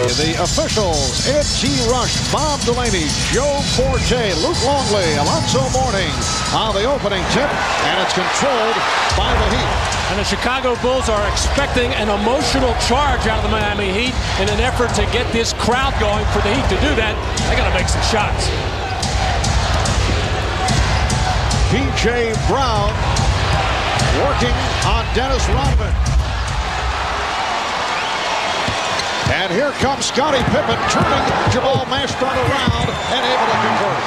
The officials: Ed T. Rush, Bob Delaney, Joe Forte, Luke Longley, Alonzo Mourning on the opening tip, and it's controlled by the Heat. And the Chicago Bulls are expecting an emotional charge out of the Miami Heat in an effort to get this crowd going. For the Heat to do that, they got to make some shots. P.J. Brown working on Dennis Rodman. And here comes Scottie Pippen, turning Jamal Mashburn around and able to convert.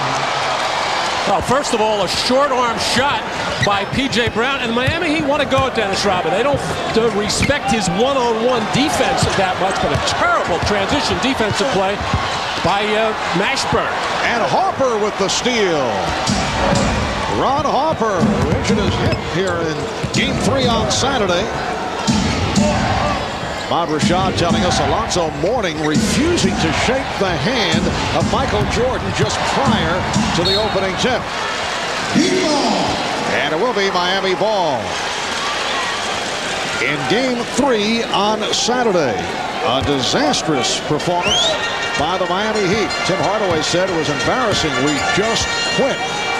Well, first of all, a short arm shot by P.J. Brown, and Miami Heat want to go at Dennis Rodman. They don't respect his one-on-one defense that much, but a terrible transition defensive play by Mashburn. And Harper with the steal. Ron Harper, who injured his hip here in Game 3 on Saturday. Bob Rashad telling us Alonzo Mourning refusing to shake the hand of Michael Jordan just prior to the opening tip. And it will be Miami ball. In Game 3 on Saturday, a disastrous performance by the Miami Heat. Tim Hardaway said it was embarrassing. We just quit.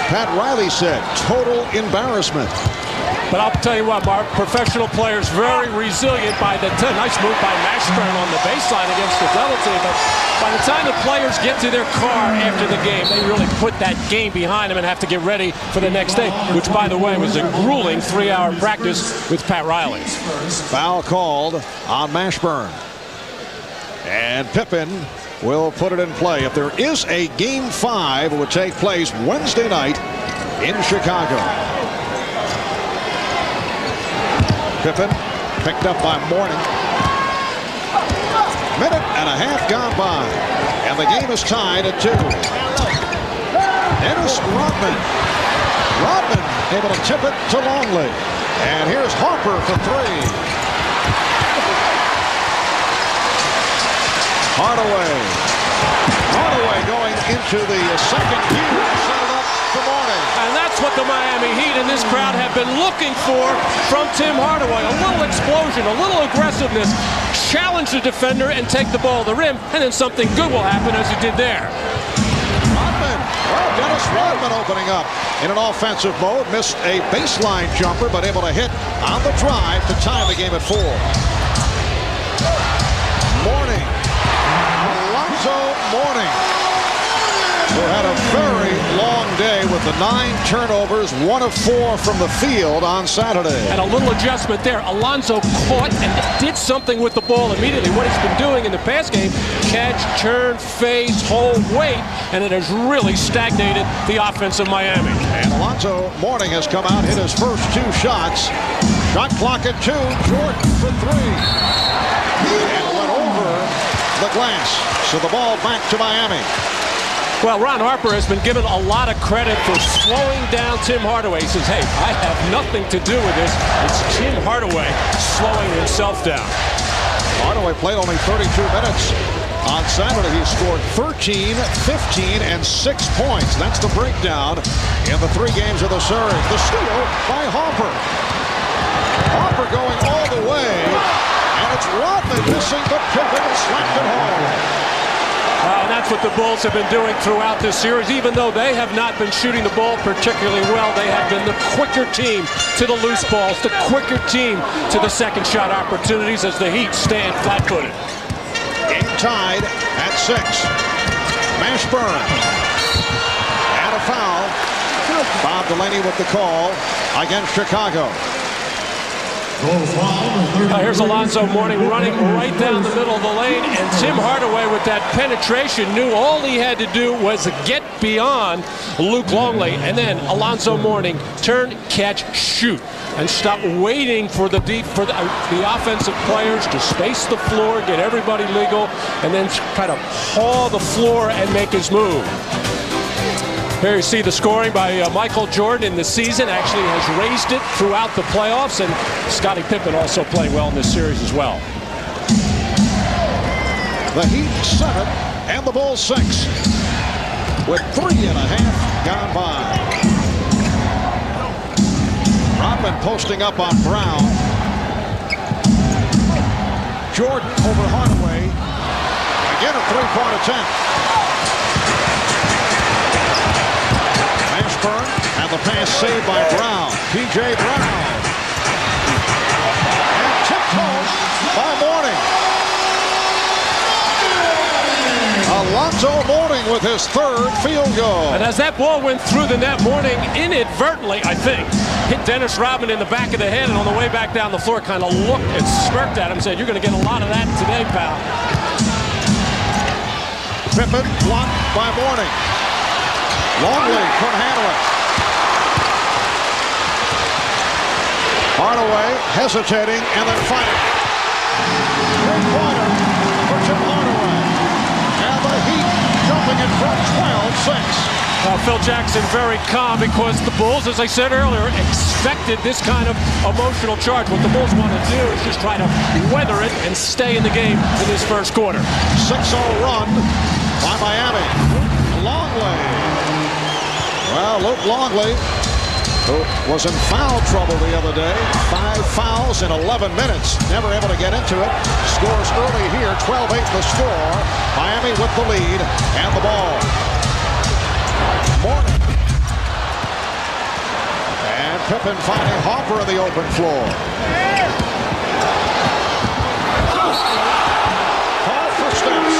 Pat Riley said total embarrassment. But I'll tell you what, Mark, professional players very resilient by the nice move by Mashburn on the baseline against the double team. But by the time the players get to their car after the game, they really put that game behind them and have to get ready for the next day, which, by the way, was a grueling 3-hour practice with Pat Riley. Foul called on Mashburn. And Pippen will put it in play. If there is a Game 5, it would take place Wednesday night in Chicago. Pippen picked up by Mourning. Minute and a half gone by, and the game is tied at 2. Dennis Rodman. Rodman able to tip it to Longley. And here's Harper for 3. Hardaway going into the second gear, set it up for Mourning. And that's what the Miami Heat in this crowd have been looking for from Tim Hardaway. A little explosion, a little aggressiveness, challenge the defender and take the ball to the rim, and then something good will happen as he did there. Rodman, well, Dennis Rodman opening up in an offensive mode, missed a baseline jumper, but able to hit on the drive to tie the game at 4. Mourning. Alonzo Mourning, who had a very long day with the 9 turnovers, 1 of 4 from the field on Saturday. And a little adjustment there. Alonzo caught and did something with the ball immediately. What he's been doing in the past game, catch, turn, face, hold, wait, and it has really stagnated the offense of Miami. And Alonzo Mourning has come out, hit his first 2 shots. Shot clock at 2, Jordan for 3. And went over the glass. So the ball back to Miami. Well, Ron Harper has been given a lot of credit for slowing down Tim Hardaway. He says, hey, I have nothing to do with this. It's Tim Hardaway slowing himself down. Hardaway played only 32 minutes. On Saturday, he scored 13, 15, and 6 points. That's the breakdown in the 3 games of the series. The steal by Harper. Harper going all the way. And it's Rodman missing the pivot and slapped it home. And that's what the Bulls have been doing throughout this series. Even though they have not been shooting the ball particularly well, they have been the quicker team to the loose balls, the quicker team to the second shot opportunities as the Heat stand flat-footed. Game tied at 6. Mashburn. And a foul. Bob Delaney with the call against Chicago. Here's Alonzo Mourning running right down the middle of the lane, and Tim Hardaway with that penetration knew all he had to do was get beyond Luke Longley, and then Alonzo Mourning turn, catch, shoot, and stop waiting for the offensive players to space the floor, get everybody legal, and then try to haul the floor and make his move. Here you see the scoring by Michael Jordan in the season. Actually has raised it throughout the playoffs, and Scottie Pippen also playing well in this series as well. The Heat 7 and the Bulls 6 with 3.5 gone by. Rodman posting up on Brown. Jordan over Hardaway. three-point attempt. Mashburn and the pass saved by Brown. P.J. Brown. And tipped home by Mourning. Alonzo Mourning with his third field goal. And as that ball went through the net, Mourning inadvertently, I think, hit Dennis Rodman in the back of the head, and on the way back down the floor kind of looked and smirked at him and said, "You're going to get a lot of that today, pal." Pippen blocked by Mourning. Longley couldn't handle it. Hardaway hesitating and then fighting. Three-pointer for Tim Hardaway. And the Heat jumping in front 12-6. Phil Jackson very calm because the Bulls, as I said earlier, expected this kind of emotional charge. What the Bulls want to do is just try to weather it and stay in the game in this first quarter. 6-0 run by Miami. Longley. Well, Luke Longley, who was in foul trouble the other day. 5 fouls in 11 minutes. Never able to get into it. Scores early here. 12-8 the score. Miami with the lead and the ball. Mourning. And Pippen finding Harper in the open floor. Call for steps.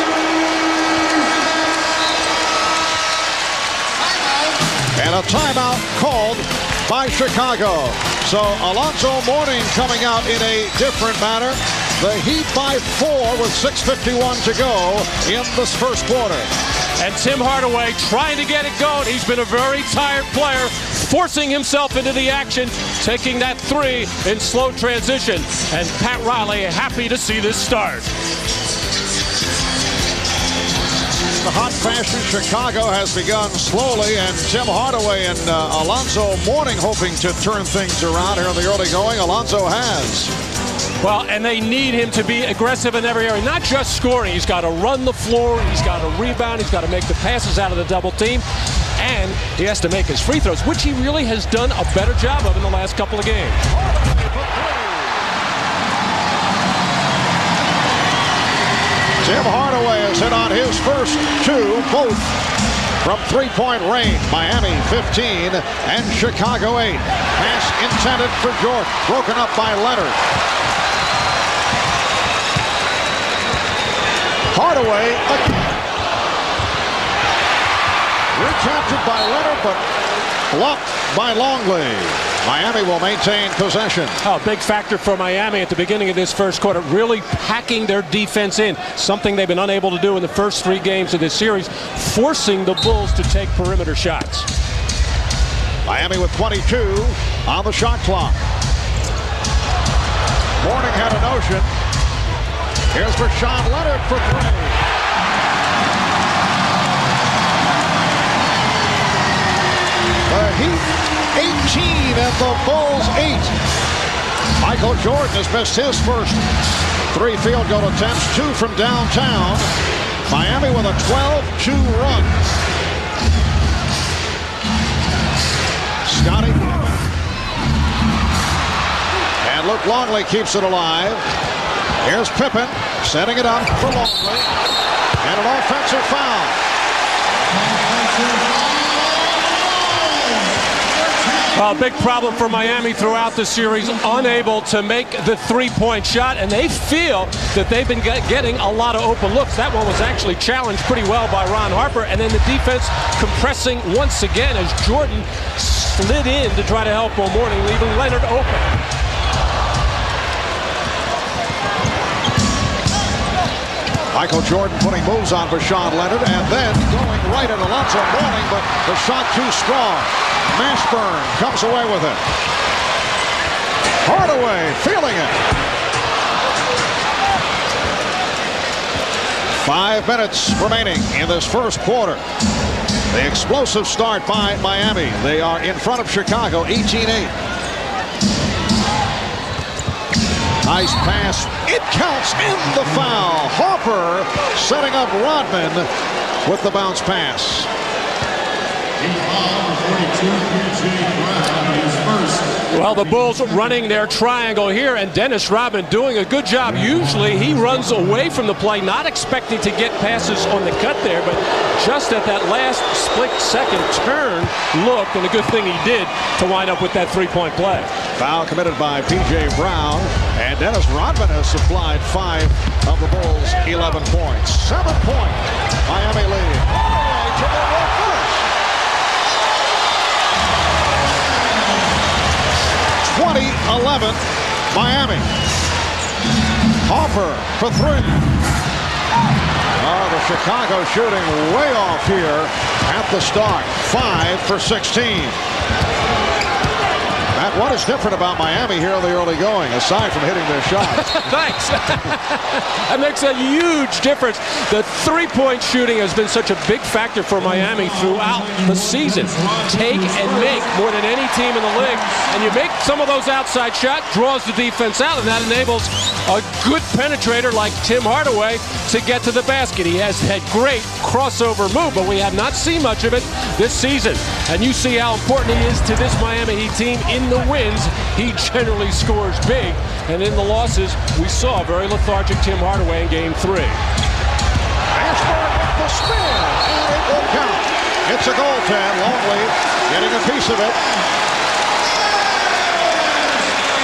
And a timeout called by Chicago. So Alonzo Mourning coming out in a different manner. The Heat by 4 with 6:51 to go in this first quarter. And Tim Hardaway trying to get it going. He's been a very tired player, forcing himself into the action, taking that three in slow transition. And Pat Riley happy to see this start. The hot fashion Chicago has begun slowly, and Tim Hardaway and Alonzo Mourning hoping to turn things around here in the early going. Alonzo has. Well, and they need him to be aggressive in every area, not just scoring. He's got to run the floor, he's got to rebound, he's got to make the passes out of the double team, and he has to make his free throws, which he really has done a better job of in the last couple of games. Tim Hardaway has hit on his first two, both from three-point range. Miami 15 and Chicago 8. Pass intended for Jordan, broken up by Leonard. Hardaway again. Recaptured by Leonard, but blocked by Longley. Miami will maintain possession. Oh, big factor for Miami at the beginning of this first quarter, really packing their defense in, something they've been unable to do in the first 3 games of this series, forcing the Bulls to take perimeter shots. Miami with 22 on the shot clock. Mourning had a notion. Here's Rashawn Leonard for 3. The Heat 18 and the Bulls 8. Michael Jordan has missed his first 3 field goal attempts, 2 from downtown. Miami with a 12-2 run. Scotty. And Luke Longley keeps it alive. Here's Pippen setting it up for Longley. And an offensive foul. A big problem for Miami throughout the series, unable to make the three-point shot, and they feel that they've been getting a lot of open looks. That one was actually challenged pretty well by Ron Harper, and then the defense compressing once again as Jordan slid in to try to help Mourning, leaving Leonard open. Michael Jordan putting moves on Rashawn Leonard and then going right at Alonzo Mourning, but the shot too strong. Mashburn comes away with it. Hardaway feeling it. 5 minutes remaining in this first quarter. The explosive start by Miami. They are in front of Chicago, 18-8. Nice pass. It counts in the foul. Harper setting up Rodman with the bounce pass. Well, the Bulls running their triangle here, and Dennis Rodman doing a good job. Usually he runs away from the play, not expecting to get passes on the cut there, but just at that last split-second turn, looked, and a good thing he did to wind up with that three-point play. Foul committed by P.J. Brown, and Dennis Rodman has supplied 5 of the Bulls' 11 points. 7-point Miami lead. All the way to the left finish. 20-11 Miami. Hoffer for 3. The Chicago shooting way off here at the start. 5 for 16. Matt, what is different about Miami here in the early going, aside from hitting their shots? Thanks. That makes a huge difference. The three-point shooting has been such a big factor for Miami throughout the season. Take and make more than any team in the league. And you make some of those outside shots, draws the defense out, and that enables a good penetrator like Tim Hardaway to get to the basket. He has had great crossover move, but we have not seen much of it this season. And you see how important he is to this Miami Heat team. In the wins, he generally scores big, and in the losses, we saw a very lethargic Tim Hardaway in Game 3. Ashburn with the spin, and it will count. It's a goaltend. Longley getting a piece of it.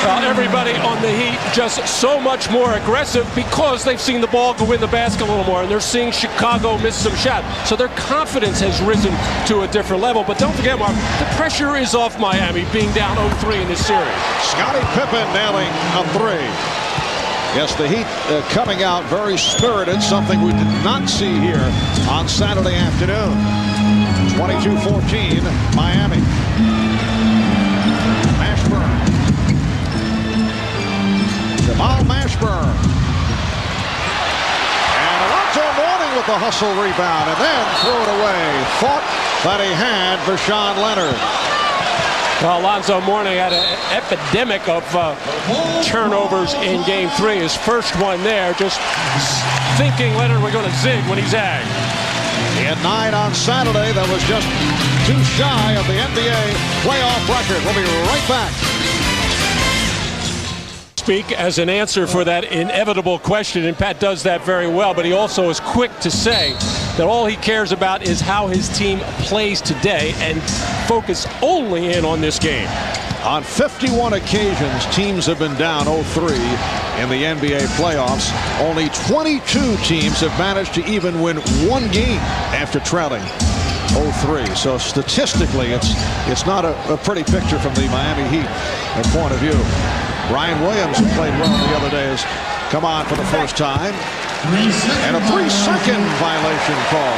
Well, everybody on the Heat just so much more aggressive because they've seen the ball go in the basket a little more, and they're seeing Chicago miss some shots. So their confidence has risen to a different level. But don't forget, Mark, the pressure is off Miami being down 0-3 in this series. Scottie Pippen nailing a 3. Yes, the Heat coming out very spirited, something we did not see here on Saturday afternoon. 22-14, Miami. Mashburn. Jamal Mashburn. And Alonzo Mourning with the hustle rebound and then threw it away. Thought that he had Rashawn Leonard. Well, Alonzo Mourning had an epidemic of turnovers in Game 3. His first one there, just thinking Leonard was going to zig when he zagged. He had 9 on Saturday. That was just too shy of the NBA playoff record. We'll be right back. Speak as an answer for that inevitable question, and Pat does that very well, but he also is quick to say that all he cares about is how his team plays today and focus only in on this game. On 51 occasions, teams have been down 0-3 in the NBA playoffs. Only 22 teams have managed to even win one game after trailing 0-3. So statistically, it's not a pretty picture from the Miami Heat point of view. Brian Williams, who played well the other day, has come on for the first time. And a 3-second violation call.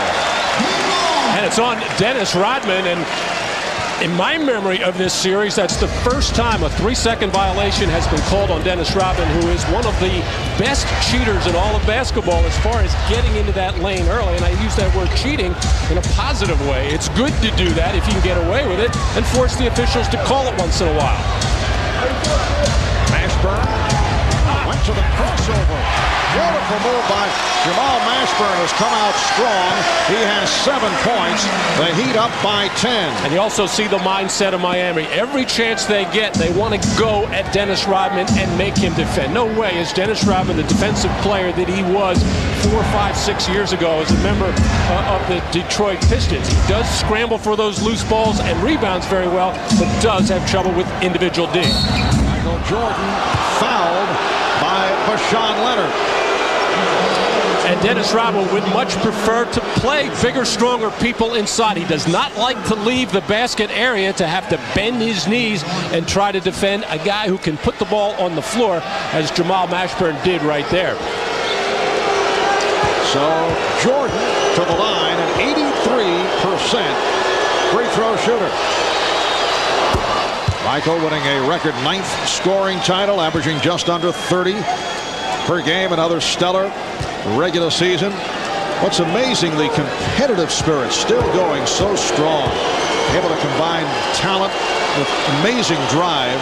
And it's on Dennis Rodman. And in my memory of this series, that's the first time a 3-second violation has been called on Dennis Rodman, who is one of the best cheaters in all of basketball as far as getting into that lane early. And I use that word cheating in a positive way. It's good to do that if you can get away with it and force the officials to call it once in a while. Mashburn went to the crossover. Beautiful move by Jamal Mashburn, has come out strong. He has 7 points. The Heat up by 10. And you also see the mindset of Miami. Every chance they get, they want to go at Dennis Rodman and make him defend. No way is Dennis Rodman the defensive player that he was 4, 5, 6 years ago as a member of the Detroit Pistons. He does scramble for those loose balls and rebounds very well, but does have trouble with individual D. Michael Jordan fouled by Rashawn Leonard. And Dennis Rodman would much prefer to play bigger, stronger people inside. He does not like to leave the basket area to have to bend his knees and try to defend a guy who can put the ball on the floor, as Jamal Mashburn did right there. So Jordan to the line, an 83% free throw shooter. Michael winning a record 9th scoring title, averaging just under 30 per game. Another stellar regular season. What's amazing, the competitive spirit still going so strong. Able to combine talent with amazing drive.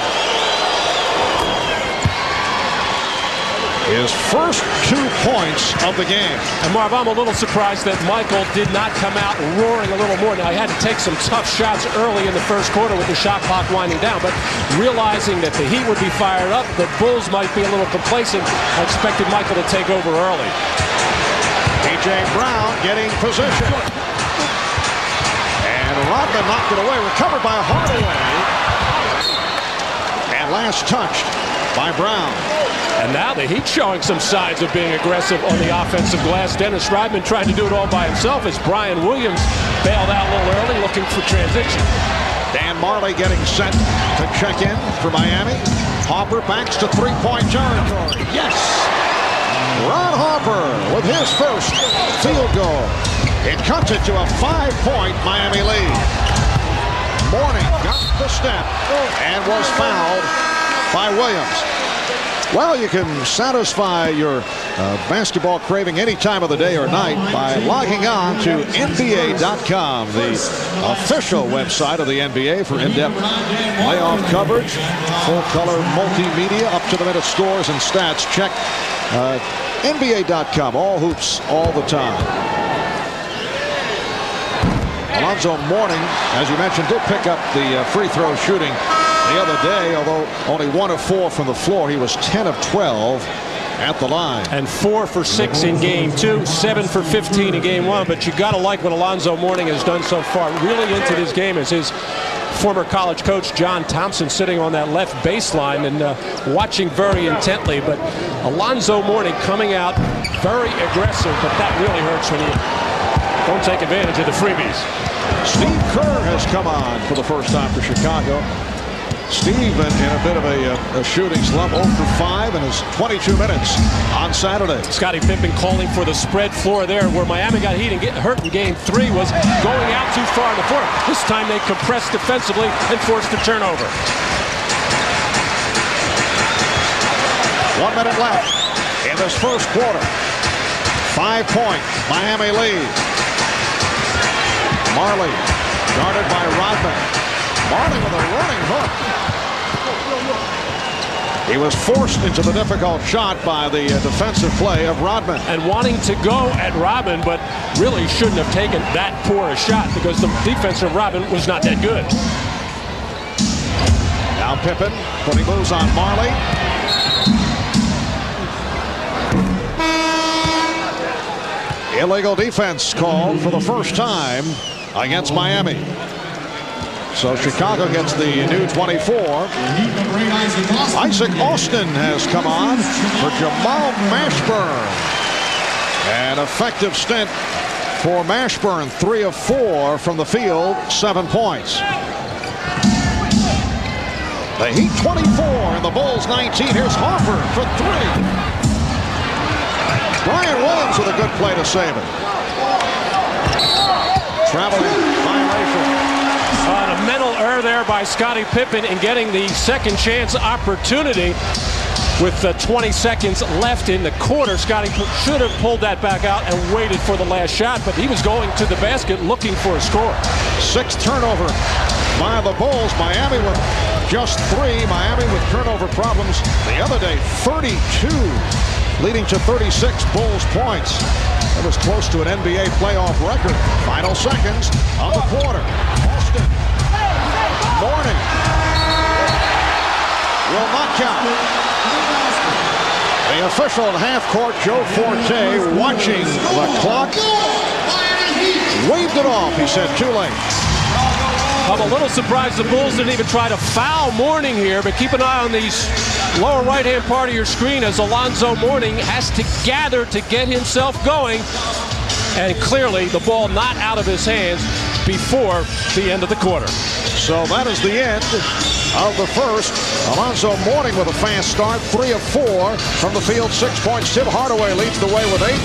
his first 2 points of the game. And Marv, I'm a little surprised that Michael did not come out roaring a little more. Now, he had to take some tough shots early in the first quarter with the shot clock winding down, but realizing that the Heat would be fired up, the Bulls might be a little complacent, I expected Michael to take over early. A.J. Brown getting position. And Rodman knocked it away, recovered by Hardaway. And last touched by Brown. And now the Heat showing some signs of being aggressive on the offensive glass. Dennis Rodman trying to do it all by himself as Brian Williams bailed out a little early looking for transition. Dan Marley getting set to check in for Miami. Harper backs to three-point territory. Yes! Ron Harper with his first field goal. It cuts it to a 5-point Miami lead. Mourning got the step and was fouled by Williams. Well, you can satisfy your basketball craving any time of the day or night by logging on to NBA.com, the official website of the NBA for in-depth playoff coverage, full-color multimedia, up-to-the-minute scores and stats. Check NBA.com, all hoops, all the time. Alonzo Mourning, as you mentioned, did pick up the free throw shooting the other day, although only 1 of 4 from the floor. He was 10 of 12 at the line. And 4 for 6 in game 2, 7 for 15 in game 1. But you got to like what Alonzo Mourning has done so far. Really into this game is his former college coach John Thompson sitting on that left baseline and watching very intently. But Alonzo Mourning coming out very aggressive, but that really hurts when you don't take advantage of the freebies. Steve Kerr has come on for the first time for Chicago. Steve in a bit of a shooting slump, 0 for 5 in his 22 minutes on Saturday. Scottie Pippen calling for the spread floor there, where Miami got hurt in game 3 was going out too far in the fourth. This time they compressed defensively and forced a turnover. 1 minute left in this first quarter. 5-point Miami lead. Marley guarded by Rodman. Marley with a running hook. He was forced into the difficult shot by the defensive play of Rodman. And wanting to go at Rodman, but really shouldn't have taken that poor a shot because the defense of Rodman was not that good. Now Pippen putting moves on Marley. Illegal defense called for the first time against Miami. So Chicago gets the new 24. Isaac Austin has come on for Jamal Mashburn. An effective stint for Mashburn. 3 of 4 from the field, 7 points. The Heat 24 and the Bulls 19. Here's Harper for 3. Brian Williams with a good play to save it. Traveling violation. A mental error there by Scottie Pippen in getting the second chance opportunity. With 20 seconds left in the quarter, Scottie should have pulled that back out and waited for the last shot, but he was going to the basket looking for a score. 6th turnover by the Bulls. Miami with just 3. Miami with turnover problems the other day. 32 leading to 36 Bulls points. That was close to an NBA playoff record. Final seconds of the quarter. Austin. Mourning. Will not count. The official at half court, Joe Forte, watching the clock. Waved it off. He said too late. I'm a little surprised the Bulls didn't even try to foul Mourning here, but keep an eye on these lower right-hand part of your screen as Alonzo Mourning has to gather to get himself going. And clearly the ball not out of his hands before the end of the quarter. So that is the end of the first. Alonzo Mourning with a fast start, 3 of 4 from the field, 6 points. Tim Hardaway leads the way with 8.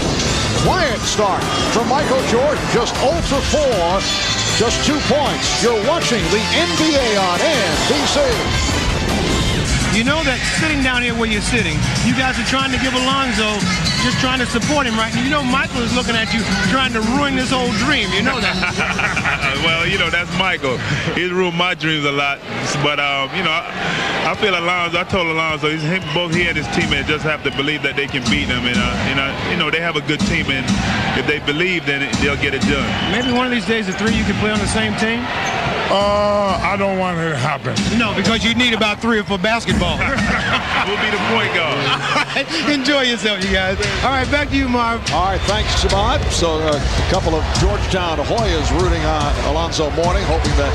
Quiet start from Michael Jordan, just 0 for 4, just 2 points. You're watching the NBA on NBC. You know that sitting down here where you're sitting, you guys are trying to give Alonzo, just trying to support him, right? And you know Michael is looking at you, trying to ruin this whole dream. You know that. Well, you know, that's Michael. He's ruined my dreams a lot. But, you know, I feel Alonzo, I told Alonzo, both he and his teammates just have to believe that they can beat him. And, you know, they have a good team. And if they believe, then they'll get it done. Maybe one of these days the three you can play on the same team? I don't want it to happen. No, because you need about 3 for basketball. We'll be the point guard. All right, enjoy yourself, you guys. All right, back to you, Marv. All right, thanks, Samad. So a couple of Georgetown Hoyas rooting on Alonzo Mourning, hoping that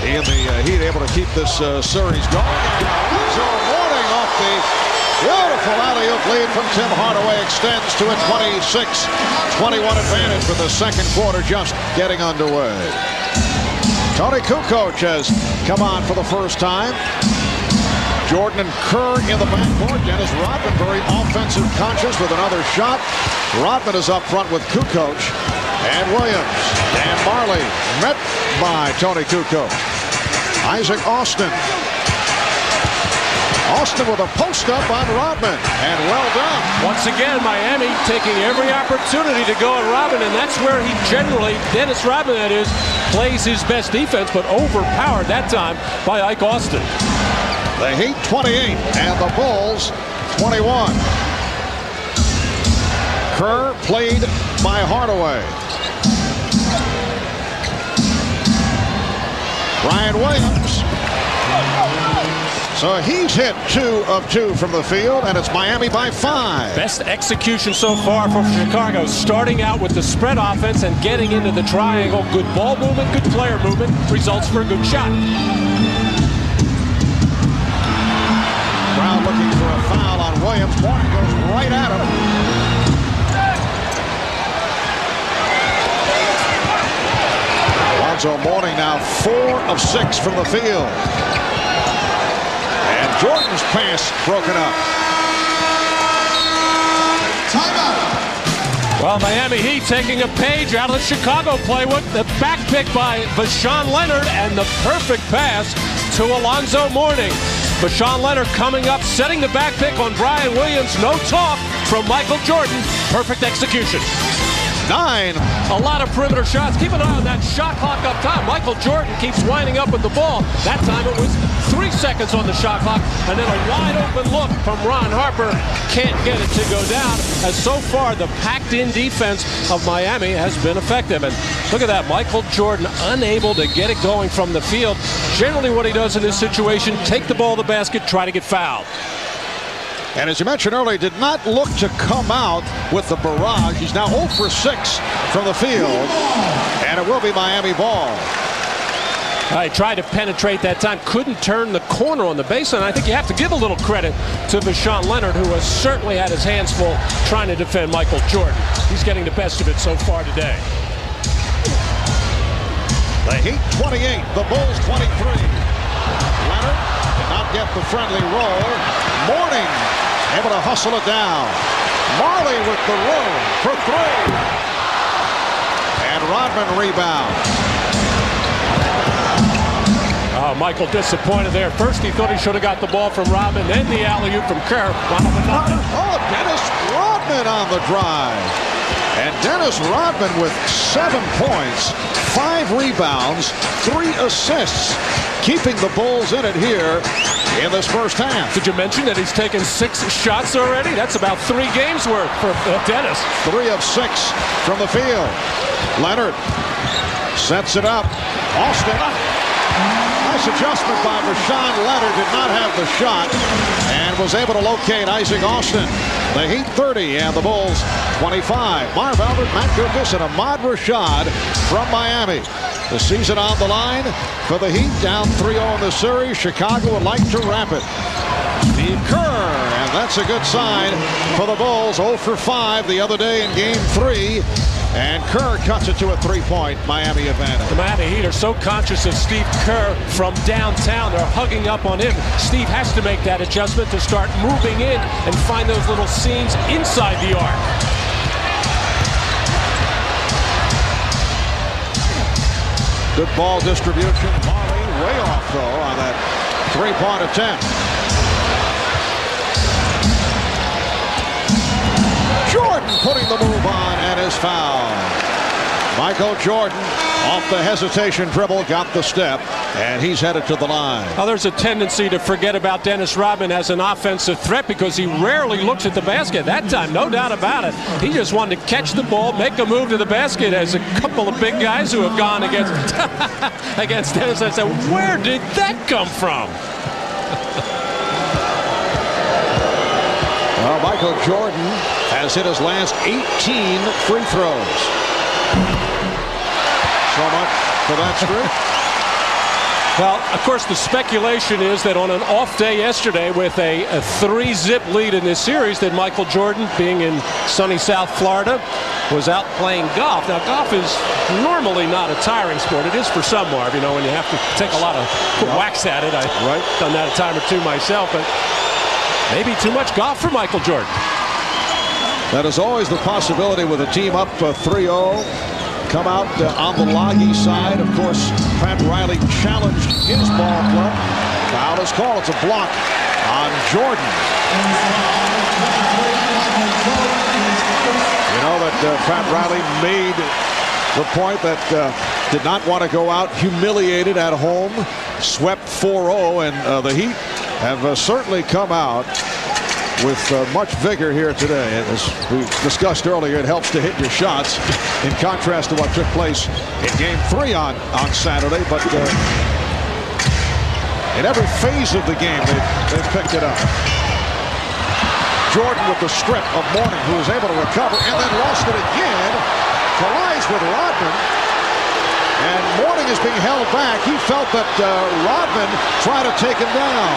he and the Heat able to keep this series going. And Alonzo Mourning off the beautiful alley-oop lead from Tim Hardaway extends to a 26-21 advantage with the second quarter just getting underway. Tony Kukoc has come on for the first time. Jordan and Kerr in the backcourt. Dennis Rodman very offensive conscious with another shot. Rodman is up front with Kukoc and Williams. Dan Marley met by Tony Kukoc. Isaac Austin. Austin with a post-up on Rodman, and well done. Once again, Miami taking every opportunity to go at Rodman, and that's where he generally, Dennis Rodman that is, plays his best defense, but overpowered that time by Ike Austin. The Heat 28 and the Bulls 21. Kerr played by Hardaway. Brian Williams. So he's hit 2 of 2 from the field, and it's Miami by 5. Best execution so far for Chicago, starting out with the spread offense and getting into the triangle. Good ball movement, good player movement, results for a good shot. Brown looking for a foul on Williams. Mourning goes right at him. Alonzo Mourning now 4 of 6 from the field. Jordan's pass broken up. Timeout. Well, Miami Heat taking a page out of the Chicago playbook. The back pick by Vashawn Leonard and the perfect pass to Alonzo Mourning. Vashawn Leonard coming up, setting the back pick on Brian Williams. No talk from Michael Jordan. Perfect execution. 9. A lot of perimeter shots. Keep an eye on that shot clock up top. Michael Jordan keeps winding up with the ball. That time it was 3 seconds on the shot clock, and then a wide open look from Ron Harper. Can't get it to go down, as so far the packed-in defense of Miami has been effective. And look at that, Michael Jordan unable to get it going from the field. Generally what he does in this situation, take the ball to the basket, try to get fouled. And as you mentioned earlier, did not look to come out with the barrage. He's now 0 for 6 from the field, and it will be Miami ball. He tried to penetrate that time, couldn't turn the corner on the baseline. I think you have to give a little credit to Vashawn Leonard, who has certainly had his hands full trying to defend Michael Jordan. He's getting the best of it so far today. The Heat 28, the Bulls 23. Leonard did not get the friendly roll. Mourning able to hustle it down. Marley with the room for 3. And Rodman rebound. Oh, Michael disappointed there. First he thought he should have got the ball from Rodman, then the alley-oop from Kerr. Oh, Dennis Rodman on the drive. And Dennis Rodman with 7 points, 5 rebounds, 3 assists, keeping the Bulls in it here in this first half. Did you mention that he's taken 6 shots already? That's about 3 games worth for Dennis. 3 of 6 from the field. Leonard sets it up. Austin. Nice adjustment by Vashawn Leonard. Did not have the shot and was able to locate Isaac Austin. The Heat 30 and the Bulls 25. Marv Albert, Matt Guokas, and Ahmad Rashad from Miami. The season on the line for the Heat, down 3-0 in the series. Chicago would like to wrap it. Steve Kerr, and that's a good sign for the Bulls. 0 for 5 the other day in Game 3. And Kerr cuts it to a 3-point Miami advantage. The Miami Heat are so conscious of Steve Kerr from downtown. They're hugging up on him. Steve has to make that adjustment to start moving in and find those little seams inside the arc. Good ball distribution. Marley way off, though, on that 3-point attempt. Jordan putting the move on and is fouled. Michael Jordan off the hesitation dribble, got the step, and he's headed to the line. Now, there's a tendency to forget about Dennis Rodman as an offensive threat because he rarely looks at the basket. That time, no doubt about it. He just wanted to catch the ball, make a move to the basket, as a couple of big guys who have gone against, against Dennis. I said, where did that come from? Well, Michael Jordan has hit his last 18 free throws. So much for that streak. Well, of course, the speculation is that on an off day yesterday with a 3-zip lead in this series, that Michael Jordan, being in sunny South Florida, was out playing golf. Now, golf is normally not a tiring sport. It is for some, Marv, you know, when you have to take a lot of whacks at it. I've done that a time or two myself, but maybe too much golf for Michael Jordan. That is always the possibility with a team up 3-0. Come out on the Loggy side. Of course, Pat Riley challenged his ball club. Foul is called. It's a block on Jordan. You know that Pat Riley made the point that did not want to go out humiliated at home. Swept 4-0, and the Heat have certainly come out with much vigor here today. As we discussed earlier, it helps to hit your shots in contrast to what took place in Game 3 on Saturday. But in every phase of the game, they've picked it up. Jordan with the strip of Mourning, who was able to recover and then lost it again. Collides with Rodman. And Mourning is being held back. He felt that Rodman tried to take him down.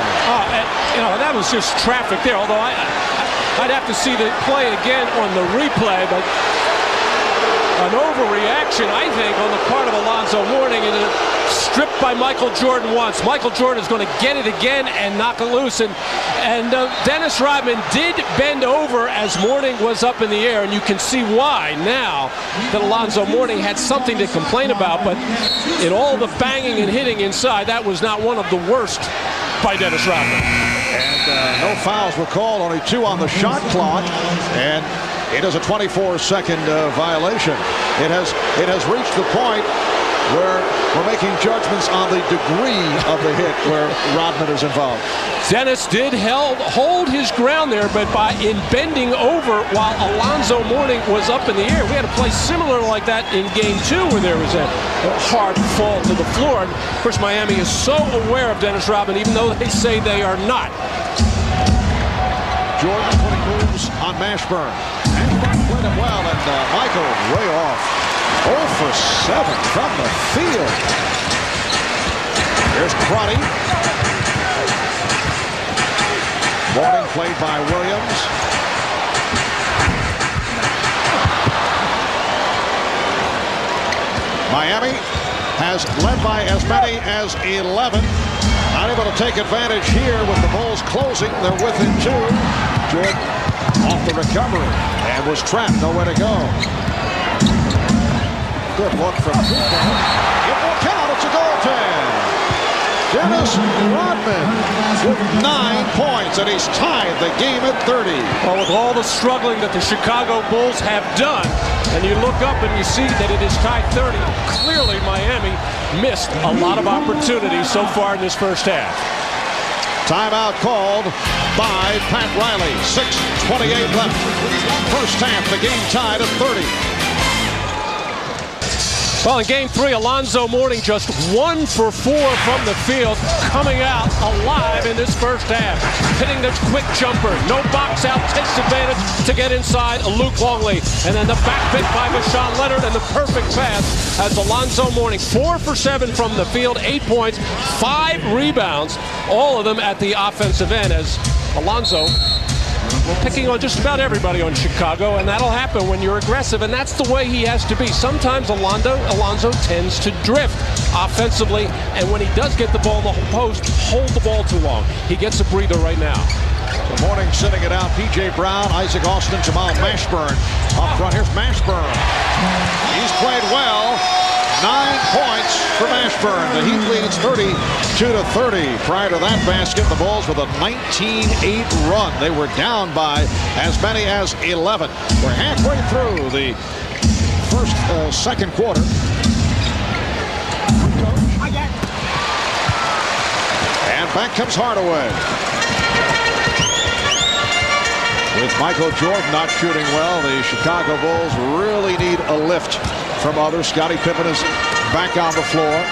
You know, that was just traffic there. Although I'd have to see the play again on the replay, but an overreaction, I think, on the part of Alonzo Mourning, and a strip by Michael Jordan once. Michael Jordan is going to get it again and knock it loose. And Dennis Rodman did bend over as Mourning was up in the air, and you can see why now that Alonzo Mourning had something to complain about. But in all the banging and hitting inside, that was not one of the worst by Dennis Rodman. And no fouls were called, only 2 on the shot clock, and it is a 24-second violation. It has reached the point where we're making judgments on the degree of the hit where Rodman is involved. Dennis did hold his ground there, but in bending over while Alonzo Mourning was up in the air. We had a play similar like that in Game 2 where there was a hard fall to the floor. And of course, Miami is so aware of Dennis Rodman, even though they say they are not. Jordan putting moves on Mashburn. And played it well, and Michael way off. 0 for 7 from the field. Here's Crotty. Mourning played by Williams. Miami has led by as many as 11. Not able to take advantage here with the Bulls closing. They're within 2. Jordan off the recovery and was trapped. Nowhere to go. Good look from Cooper. It will count. It's a goaltend. Dennis Rodman with 9 points, and he's tied the game at 30. Well, with all the struggling that the Chicago Bulls have done, and you look up and you see that it is tied 30, clearly Miami missed a lot of opportunities so far in this first half. Timeout called by Pat Riley. 6:28 left. First half, the game tied at 30. Well, in Game 3, Alonzo Mourning just 1 for 4 from the field, coming out alive in this first half. Hitting the quick jumper, no box out, takes advantage to get inside Luke Longley. And then the back pick by Vashawn Leonard and the perfect pass as Alonzo Mourning 4 for 7 from the field, 8 points, 5 rebounds, all of them at the offensive end as Alonzo picking on just about everybody on Chicago, and that'll happen when you're aggressive, and that's the way he has to be. Sometimes Alonzo tends to drift offensively, and when he does get the ball in the post, hold the ball too long. He gets a breather right now. The Mourning sitting it out. P.J. Brown, Isaac Austin, Jamal Mashburn up front. Here's Mashburn. He's played well. 9 points from Ashburn. The Heat leads 32-30. Prior to that basket, the Bulls with a 19-8 run. They were down by as many as 11. We're halfway through the second quarter. And back comes Hardaway. With Michael Jordan not shooting well, the Chicago Bulls really need a lift from others. Scottie Pippen is back on the floor.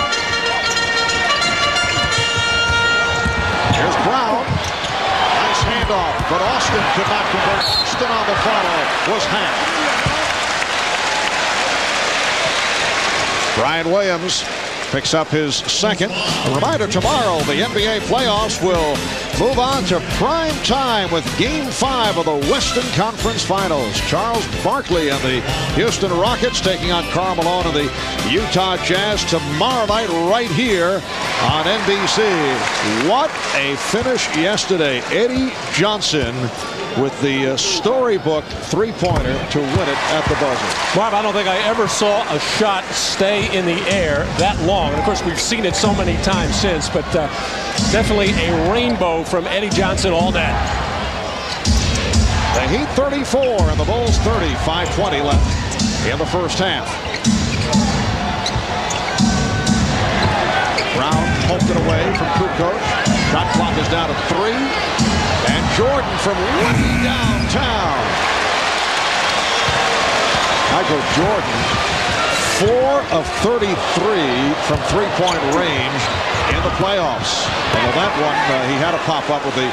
Here's Brown. Nice handoff, but Austin could not convert. Austin on the follow was hacked. Brian Williams picks up his second. A reminder, tomorrow the NBA playoffs will move on to prime time with Game 5 of the Western Conference Finals. Charles Barkley and the Houston Rockets taking on Karl Malone and the Utah Jazz tomorrow night right here on NBC. What a finish yesterday. Eddie Johnson with the storybook three-pointer to win it at the buzzer. Bob, I don't think I ever saw a shot stay in the air that long. And of course, we've seen it so many times since, but definitely a rainbow from Eddie Johnson all day. The Heat 34 and the Bulls 30. 5:20 left in the first half. Brown poked it away from Kukoc. Shot clock is down to 3. And Jordan from way downtown. Michael Jordan, 4 of 33 from three-point range in the playoffs. Although that one, he had a pop-up with the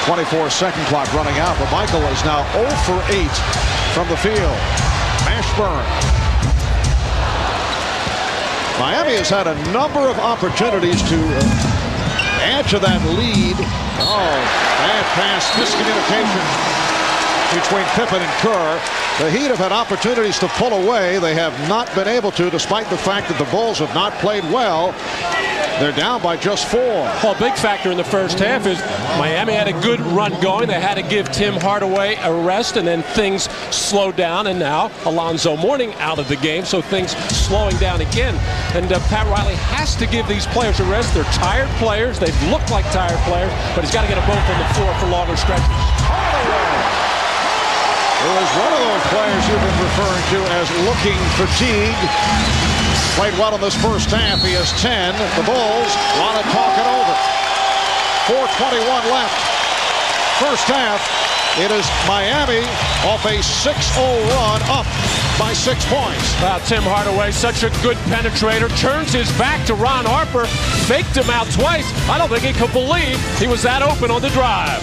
24-second clock running out. But Michael is now 0 for 8 from the field. Ashburn. Miami has had a number of opportunities to add to that lead. Oh, bad pass, miscommunication between Pippen and Kerr. The Heat have had opportunities to pull away. They have not been able to, despite the fact that the Bulls have not played well. They're down by just 4. Well, a big factor in the first half is Miami had a good run going. They had to give Tim Hardaway a rest, and then things slowed down. And now Alonzo Mourning out of the game, so things slowing down again. And Pat Riley has to give these players a rest. They're tired players. They look like tired players, but he's got to get them both on the floor for longer stretches. Hardaway, who is one of those players you've been referring to as looking fatigued. Played well in this first half. He has 10. The Bulls want to talk it over. 4:21 left. First half. It is Miami off a 6-0 run, up by 6 points. Wow, Tim Hardaway, such a good penetrator, turns his back to Ron Harper, faked him out twice. I don't think he could believe he was that open on the drive.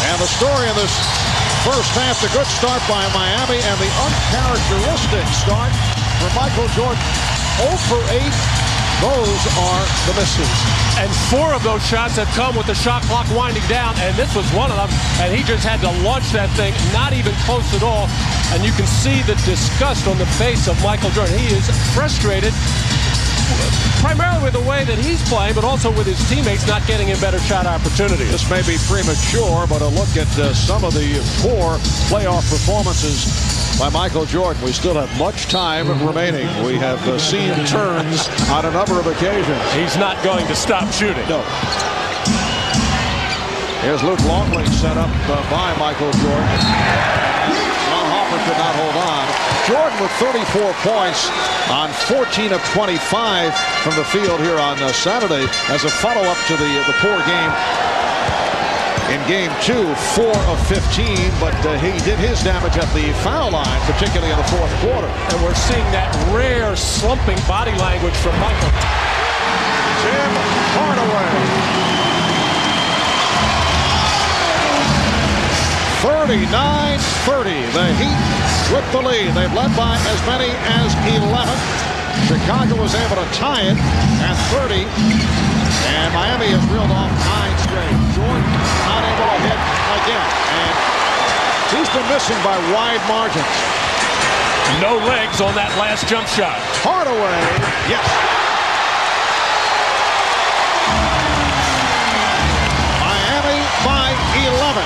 And the story of this first half, the good start by Miami and the uncharacteristic start for Michael Jordan. 0 for 8. Those are the misses. And 4 of those shots have come with the shot clock winding down, and this was one of them. And he just had to launch that thing, not even close at all. And you can see the disgust on the face of Michael Jordan. He is frustrated, primarily with the way that he's playing, but also with his teammates not getting him better shot opportunities. This may be premature, but a look at some of the poor playoff performances by Michael Jordan. We still have much time remaining. We have seen turns on a number of occasions. He's not going to stop shooting. No. Here's Luke Longley set up by Michael Jordan. Ron Harper could not hold on. Jordan with 34 points on 14 of 25 from the field here on Saturday as a follow-up to the poor game in Game 2, 4 of 15, but he did his damage at the foul line, particularly in the fourth quarter. And we're seeing that rare slumping body language from Michael. Tim Hardaway. 39-30. The Heat with the lead. They've led by as many as 11. Chicago was able to tie it at 30. And Miami has reeled off 9 straight. Jordan not able to hit again. And he's been missing by wide margins. No legs on that last jump shot. Hardaway, yes. Miami by 11.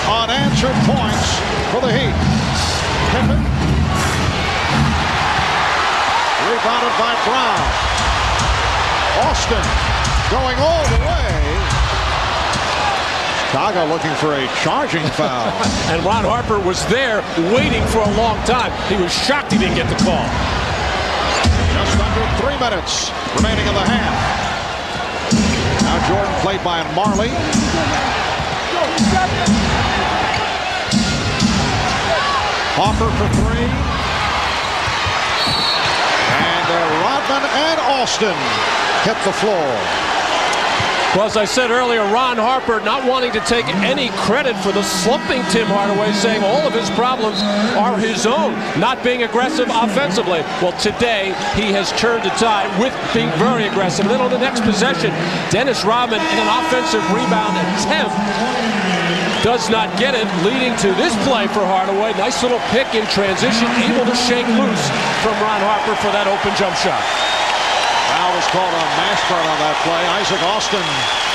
unanswered points for the Heat. Pippen. Rebounded by Brown. Austin going all the way. Chicago looking for a charging foul. And Ron Harper was there waiting for a long time. He was shocked he didn't get the call. Just under 3 minutes remaining in the half. Now Jordan played by Marley. Harper for 3. And Rodman and Austin hit the floor. Well, as I said earlier, Ron Harper not wanting to take any credit for the slumping Tim Hardaway, saying all of his problems are his own, not being aggressive offensively. Well, today he has turned the tide with being very aggressive. And then on the next possession, Dennis Rodman in an offensive rebound attempt does not get it, leading to this play for Hardaway. Nice little pick in transition, able to shake loose from Ron Harper for that open jump shot. Foul was called on Mashburn on that play. Isaac Austin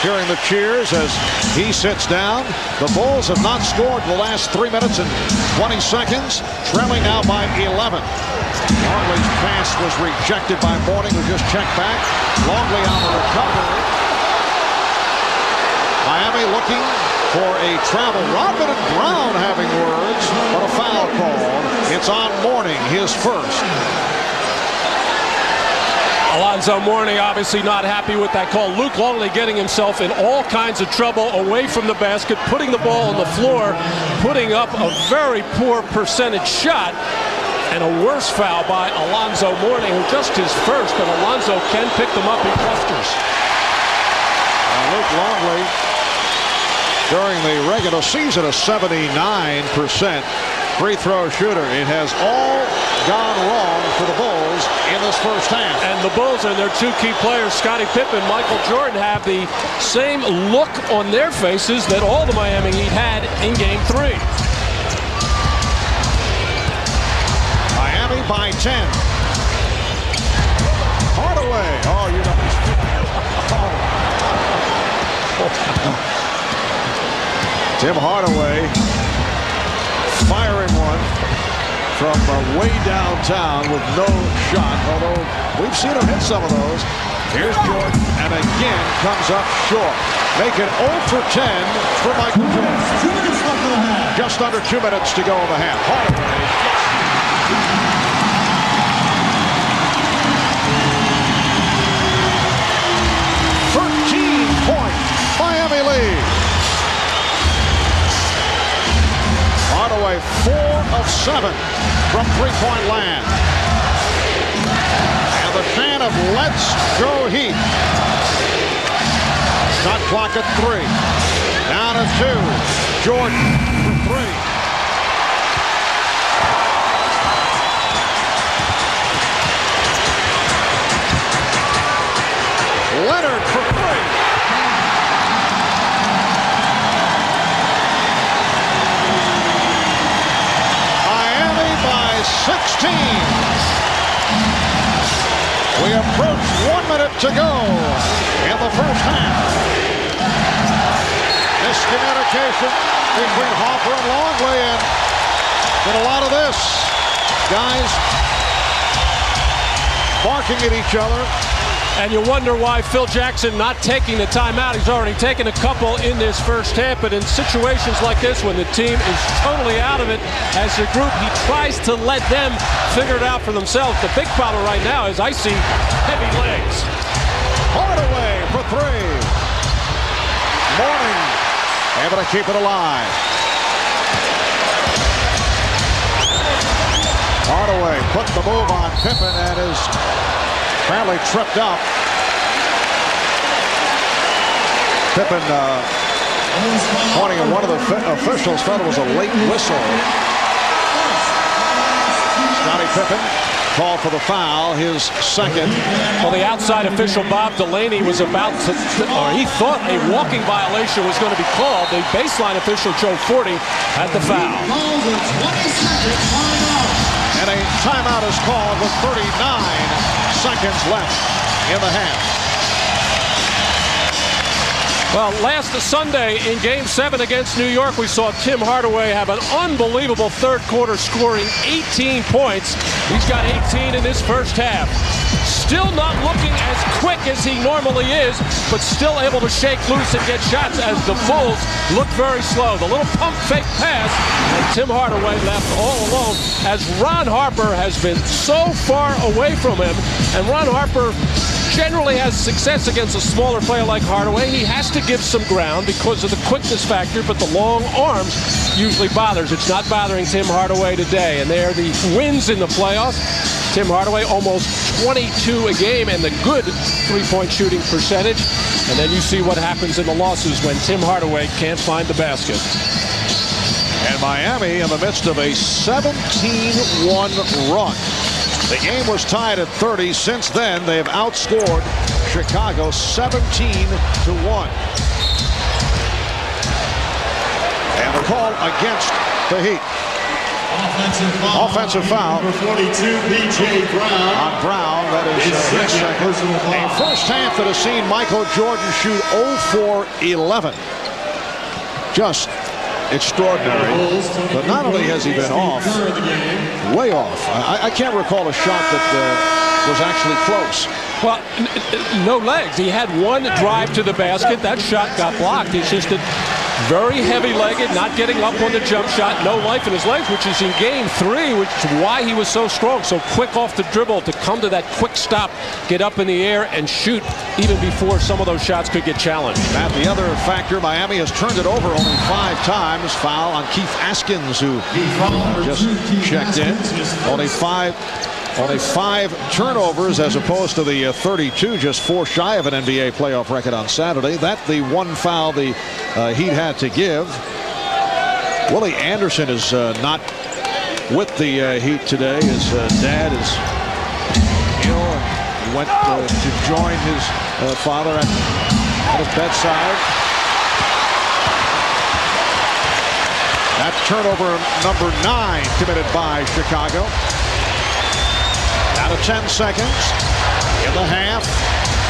hearing the cheers as he sits down. The Bulls have not scored in the last 3 minutes and 20 seconds, trailing now by 11. Longley's pass was rejected by Mourning, who just checked back. Longley on the recovery. Miami looking for a travel. Rodman and Brown having words, but a foul called. It's on Mourning, his first. Alonzo Mourning obviously not happy with that call. Luke Longley getting himself in all kinds of trouble away from the basket, putting the ball on the floor, putting up a very poor percentage shot, and a worse foul by Alonzo Mourning, who just his first, but Alonzo can pick them up in clusters. Luke Longley, during the regular season, a 79% free throw shooter. It has all gone wrong for the Bulls in this first half. And the Bulls and their two key players, Scottie Pippen, Michael Jordan, have the same look on their faces that all the Miami Heat had in Game 3. Miami by 10. Hardaway. Oh, you know. Tim Hardaway firing one from way downtown with no shot, although we've seen him hit some of those. Here's Jordan, and again comes up short. Make it 0 for 10 for Michael Jordan. Just under 2 minutes to go in the half. Hardaway. 13-point Miami lead. Hardaway 4 of 7 from three-point land. And the chant of "Let's go Heat." Shot clock at 3. Down to 2. Jordan for 3. Leonard for 3. Miami by 16. We approach 1 minute to go in the first half. Miscommunication between Harper and Longley, and a lot of this. Guys barking at each other. And you wonder why Phil Jackson not taking the timeout. He's already taken a couple in this first half, but in situations like this, when the team is totally out of it as a group, he tries to let them figure it out for themselves. The big problem right now is I see heavy legs. Hardaway for 3. Mourning able to keep it alive. Hardaway put the move on Pippen and is apparently tripped up. Pippen pointing at one of the officials, thought it was a late whistle. Scottie Pippen called for the foul, his second. Well, the outside official, Bob Delaney, was about to, or he thought a walking violation was going to be called. The baseline official, Joe Forty, had the foul. And a timeout is called with 39 seconds left in the half. Well, last Sunday in Game 7 against New York, we saw Tim Hardaway have an unbelievable third quarter, scoring 18 points. He's got 18 in this first half. Still not looking as quick as he normally is, but still able to shake loose and get shots as the Bulls look very slow. The little pump fake pass, and Tim Hardaway left all alone as Ron Harper has been so far away from him. And Ron Harper generally has success against a smaller player like Hardaway. He has to give some ground because of the quickness factor, but the long arms usually bothers. It's not bothering Tim Hardaway today. And there are the wins in the playoffs. Tim Hardaway almost 22 a game and the good three-point shooting percentage. And then you see what happens in the losses when Tim Hardaway can't find the basket. And Miami in the midst of a 17-1 run. The game was tied at 30. Since then, they have outscored Chicago 17-1. And the call against the Heat. Offensive foul. Number 42, B.J. Brown. On Brown, that is his second. A first half that has seen Michael Jordan shoot 0 for 11. Just extraordinary. But not only has he been off, way off. I can't recall a shot that was actually close. Well, no legs. He had one drive to the basket. That shot got blocked. It's just that very heavy-legged, not getting up on the jump shot, no life in his legs, which is in Game 3, which is why he was so strong, so quick off the dribble to come to that quick stop, get up in the air and shoot even before some of those shots could get challenged. Matt, the other factor, Miami has turned it over only 5 times. Foul on Keith Askins, who just checked in. Only five turnovers as opposed to the 32, just 4 shy of an NBA playoff record on Saturday. That's the one foul the Heat had to give. Willie Anderson is not with the Heat today. His dad is ill and he went to join his father at his bedside. That's turnover number 9 committed by Chicago. Out of 10 seconds in the half.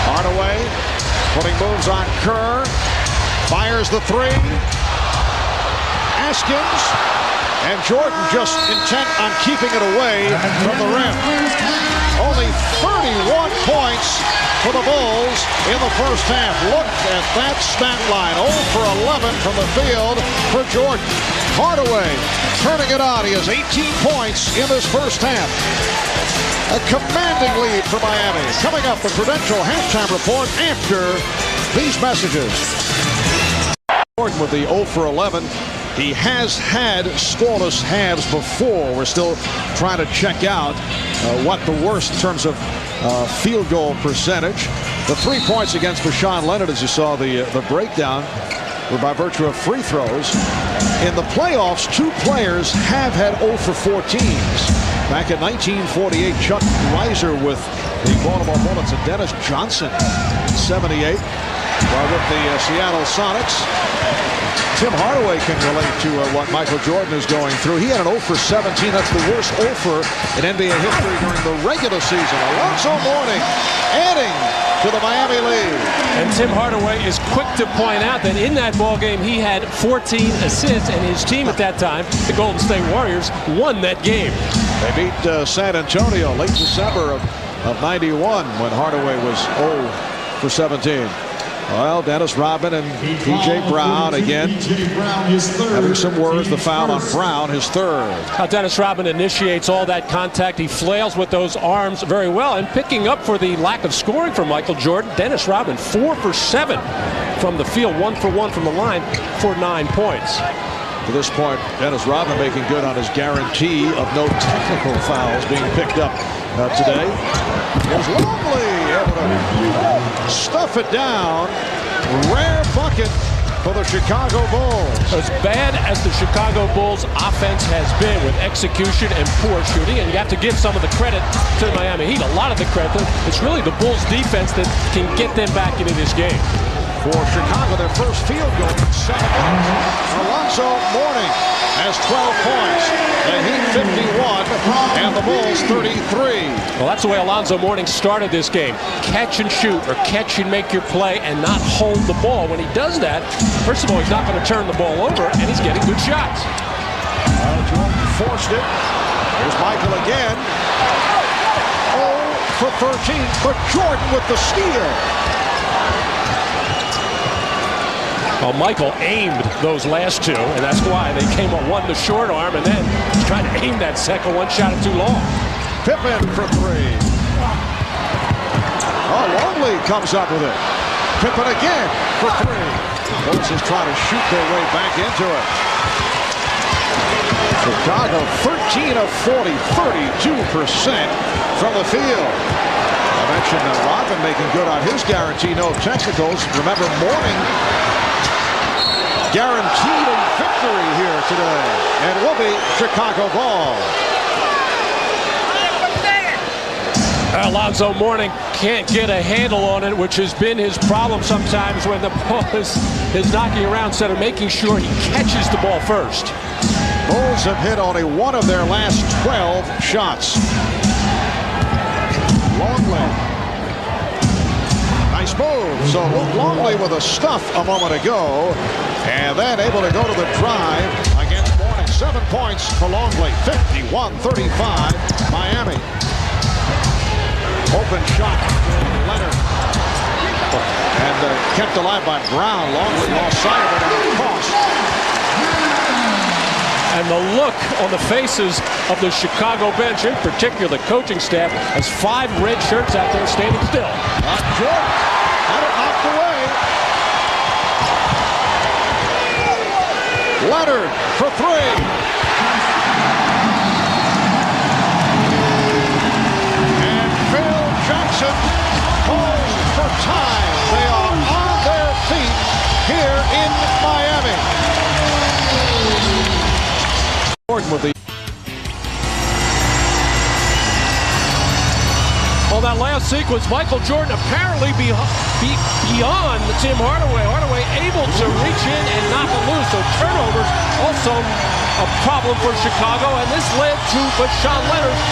Hardaway putting moves on Kerr. Fires the 3. Askins. And Jordan just intent on keeping it away from the rim. Only 31 points for the Bulls in the first half. Look at that stat line. 0 for 11 from the field for Jordan. Hardaway turning it on. He has 18 points in this first half. A commanding lead for Miami. Coming up, the Prudential halftime report after these messages. Jordan with the 0 for 11. He has had scoreless halves before. We're still trying to check out what the worst in terms of field goal percentage. The 3 points against Rashawn Leonard, as you saw the breakdown, were by virtue of free throws. In the playoffs, 2 players have had 0 for 14s. Back in 1948, Chuck Reiser with the Baltimore Bullets and Dennis Johnson in 78. While with the Seattle Sonics, Tim Hardaway can relate to what Michael Jordan is going through. He had an 0 for 17. That's the worst 0 for in NBA history during the regular season. Alonzo Mourning adding to the Miami lead. And Tim Hardaway is quick to point out that in that ball game he had 14 assists, and his team at that time, the Golden State Warriors, won that game. They beat San Antonio late December of 91 when Hardaway was 0 for 17. Well, Dennis Rodman and B.J. Brown again having some words. The foul on Brown, his 3rd. How Dennis Rodman initiates all that contact. He flails with those arms very well. And picking up for the lack of scoring from Michael Jordan, Dennis Rodman 4 for 7 from the field, 1 for 1 from the line for 9 points. To this point, Dennis Rodman making good on his guarantee of no technical fouls being picked up today. Here's Longley able to stuff it down. Rare bucket for the Chicago Bulls. As bad as the Chicago Bulls offense has been with execution and poor shooting, and you have to give some of the credit to the Miami Heat, a lot of the credit, it's really the Bulls defense that can get them back into this game. for Chicago, their first field goal in 7 minutes. Alonzo Mourning has 12 points. The Heat 51 and the Bulls 33. Well, that's the way Alonzo Mourning started this game. Catch and shoot, or catch and make your play and not hold the ball. When he does that, first of all, he's not going to turn the ball over, and he's getting good shots. Jordan forced it. Here's Michael again. 0 for 13, but Jordan with the steal. Well, Michael aimed those last two, and that's why they came on one, the short arm, and then he's trying to aim that second one, shot it too long. Pippen for 3. Oh, Longley comes up with it. Pippen again for 3. Bulls is trying to shoot their way back into it. Chicago 13 of 40, 32% from the field. I mentioned Rodman making good on his guarantee, no technicals. Remember, Mourning guaranteed a victory here today, and will be Chicago ball. Alonzo Mourning can't get a handle on it, which has been his problem sometimes when the ball is knocking around instead of making sure he catches the ball first. Bulls have hit only one of their last 12 shots. Longley. Nice move. So Longley with a stuff a moment ago, and then able to go to the drive against Mourning. 7 points for Longley. 51-35 Miami. Open shot for Leonard. And kept alive by Brown. Longley lost sight of it on the cross. And the look on the faces of the Chicago bench, in particular the coaching staff, has 5 red shirts out there standing still. Jordan had it knocked away. Leonard for 3. And Phil Jackson calls for time. They are on their feet here in Miami. With the well, that last sequence, Michael Jordan apparently beyond Tim Hardaway. Hardaway able to reach in and knock it loose. So turnovers also a problem for Chicago, and this led to Bashan Leonard's